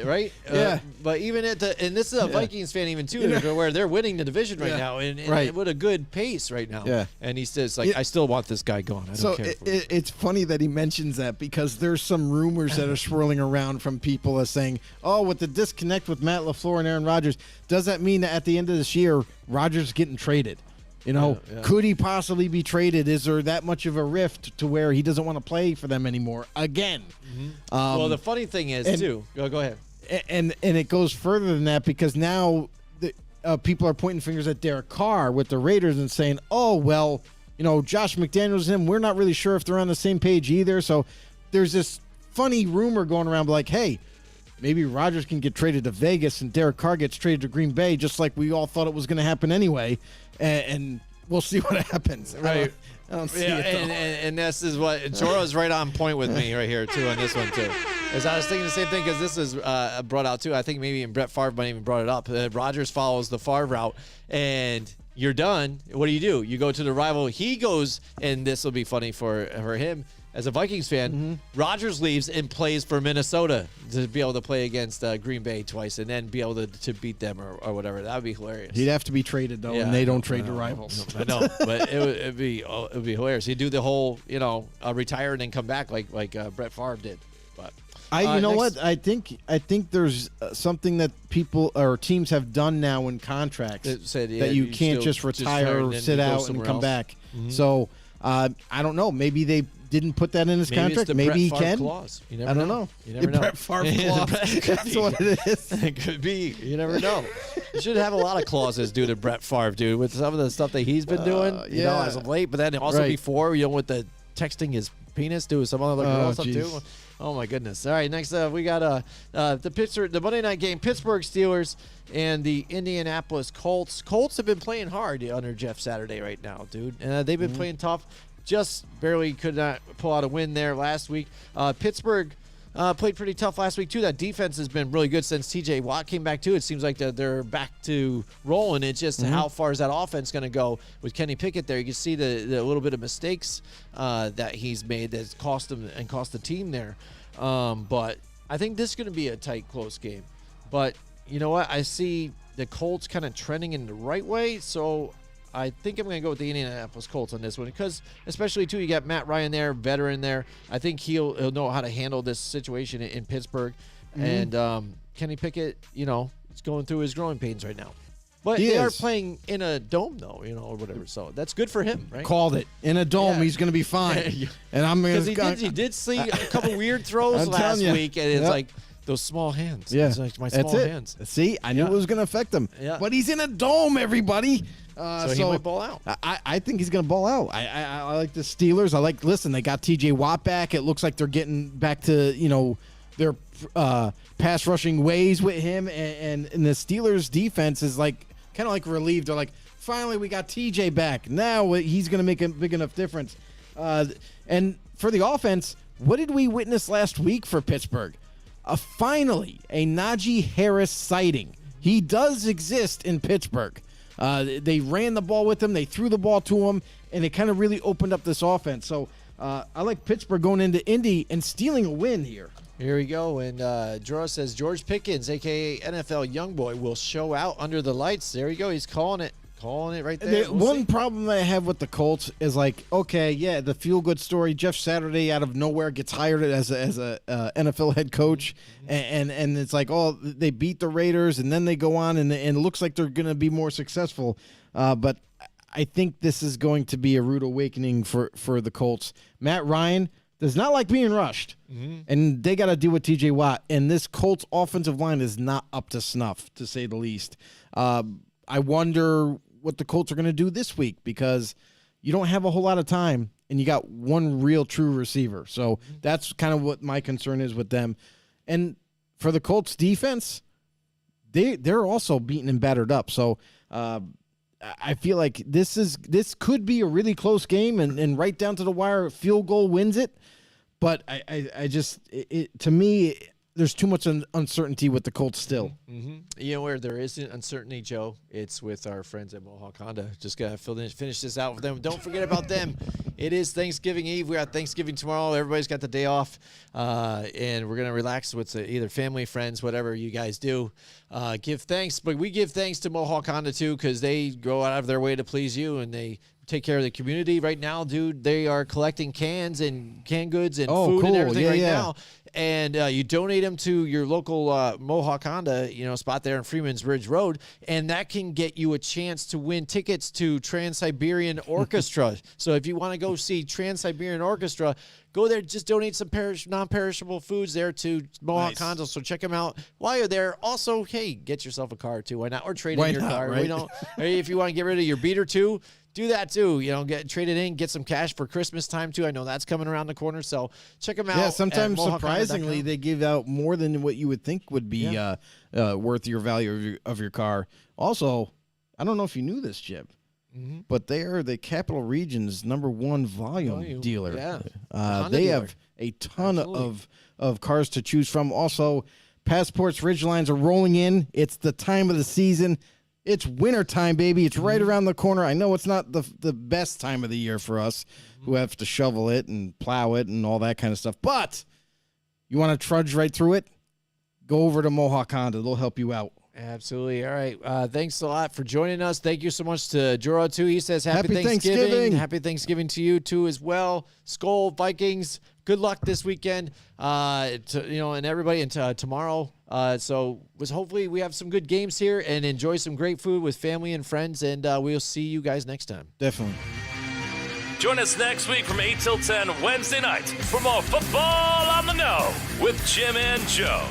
Right? Yeah. But even and this is a Vikings fan even too, where they're winning the division right now and Right. with a good pace right now. Yeah. And he says, like, I still want this guy gone. I don't So care. it's funny that he mentions that because there's some rumors that are swirling around from people as saying, oh, with the disconnect with Matt LaFleur and Aaron Rodgers, does that mean that at the end of this year, Rodgers is getting traded? You know, could he possibly be traded? Is there that much of a rift to where he doesn't want to play for them anymore again? Well, the funny thing is, too. Go ahead. And it goes further than that because now people are pointing fingers at Derek Carr with the Raiders and saying, oh, well, you know, Josh McDaniels and him, we're not really sure if they're on the same page either. So there's this funny rumor going around like, hey, maybe Rodgers can get traded to Vegas and Derek Carr gets traded to Green Bay, just like we all thought it was going to happen anyway. And we'll see what happens. Right. I don't see Yeah, it. and this is what Jorah's right on point with me right here too on this one too. As I was thinking the same thing because this is brought out too. I think maybe even Brett Favre might even brought it up. Rodgers follows the Favre route, and you're done. What do? You go to the rival. He goes, and this will be funny for him as a Vikings fan. Rodgers leaves and plays for Minnesota to be able to play against Green Bay twice, and then be able to beat them or whatever. That would be hilarious. He'd have to be traded, though, and they don't trade to rivals. I know, but it'd be hilarious. He'd do the whole, retire and then come back like Brett Favre did. But You know what? I think there's something that people or teams have done now in contracts That said, that you can't still just retire, and then sit go out, and somewhere come else. back. So I don't know. Maybe they didn't put that in his Maybe contract. it's the Maybe he Brett Favre can. clause. You never I don't know. You never The know. Brett Favre Yeah, clause. Brett- That's what it is. It could be. You never know. You should have a lot of clauses due to Brett Favre, dude, with some of the stuff that he's been doing, yeah. as of late. But then also Right. before, with the texting his penis to some other girl stuff too. jeez. Oh my goodness! All right, next up we got the Monday night game: Pittsburgh Steelers and the Indianapolis Colts. Colts have been playing hard under Jeff Saturday right now, dude, and they've been playing tough. Just barely could not pull out a win there last week. Pittsburgh played pretty tough last week too. That defense has been really good since T.J. Watt came back too. It seems like they're back to rolling. It's just how far is that offense going to go with Kenny Pickett there? You can see the little bit of mistakes that he's made that's cost him and cost the team there. But I think this is going to be a tight, close game. But you know what? I see the Colts kind of trending in the right way, so I think I'm going to go with the Indianapolis Colts on this one because, especially too, you got Matt Ryan there, veteran there. I think he'll know how to handle this situation in Pittsburgh, and Kenny Pickett, is going through his growing pains right now. But He they are is. playing in a dome though, or whatever. So that's good for him, right? Called it in a dome. Yeah. He's going to be fine. And I'm Because going he did see a couple weird throws I'm last telling ya. week, and it's Yep. like those small hands. Yeah, It's like my that's small it. hands. See, I knew it was going to affect him. Yeah. But he's in a dome, everybody. So he might ball out. I think he's going to ball out. I like the Steelers. They got T.J. Watt back. It looks like they're getting back to their pass rushing ways with him, and the Steelers defense is like kind of like relieved. They're like, finally, we got TJ back. Now he's going to make a big enough difference. And for the offense, what did we witness last week for Pittsburgh? Finally, a Najee Harris sighting. He does exist in Pittsburgh. They ran the ball with him. They threw the ball to him, and it kind of really opened up this offense. So I like Pittsburgh going into Indy and stealing a win here. Here we go. And Jora says George Pickens, a.k.a. NFL Youngboy, will show out under the lights. There you go. He's calling it. Calling it right there. One problem that I have with the Colts is like, okay, yeah, the feel-good story. Jeff Saturday out of nowhere gets hired as a NFL head coach, and it's like, oh, they beat the Raiders, and then they go on, and it looks like they're going to be more successful. But I think this is going to be a rude awakening for the Colts. Matt Ryan does not like being rushed, and they got to deal with T.J. Watt, and this Colts offensive line is not up to snuff, to say the least. I wonder what the Colts are going to do this week, because you don't have a whole lot of time and you got one real true receiver. So that's kind of what my concern is with them. And for the Colts defense, they're also beaten and battered up. So I feel like this could be a really close game, and right down to the wire, field goal wins it. But I just to me, there's too much uncertainty with the Colts still. You know where there isn't uncertainty, Joe? It's with our friends at Mohawk Honda. Just got to finish this out with them. Don't forget about them. It is Thanksgiving Eve. We got Thanksgiving tomorrow. Everybody's got the day off, and we're going to relax with either family, friends, whatever you guys do. Give thanks. But we give thanks to Mohawk Honda, too, because they go out of their way to please you, and they take care of the community right now, dude. They are collecting cans and canned goods and food and everything now. And you donate them to your local Mohawk Honda, spot there on Freeman's Ridge Road, and that can get you a chance to win tickets to Trans-Siberian Orchestra. So if you want to go see Trans-Siberian Orchestra, go there. Just donate some non-perishable foods there to Mohawk Honda. So check them out while you're there. Also, hey, get yourself a car too. Why not? Or trade in your car. Right? If you want to get rid of your beater too, do that too. Trade it in, get some cash for Christmas time too. I know that's coming around the corner, so check them out. Yeah, sometimes surprisingly they give out more than what you would think would be worth your value of your car. Also, I don't know if you knew this, Jim, but they are the Capital Region's #1 volume dealer. Yeah, they have a ton of cars to choose from. Also, Passports Ridgelines are rolling in. It's the time of the season. It's wintertime, baby. It's right around the corner. I know it's not the best time of the year for us who have to shovel it and plow it and all that kind of stuff. But you want to trudge right through it? Go over to Mohawk Honda. They'll help you out. Absolutely. All right. Thanks a lot for joining us. Thank you so much to Jura, too. He says happy Thanksgiving. Happy Thanksgiving to you, too, as well. Skol, Vikings. Good luck this weekend, and everybody until tomorrow. So hopefully we have some good games here and enjoy some great food with family and friends, and we'll see you guys next time. Definitely. Join us next week from 8 till 10 Wednesday night for more Football on the Know with Jim and Joe.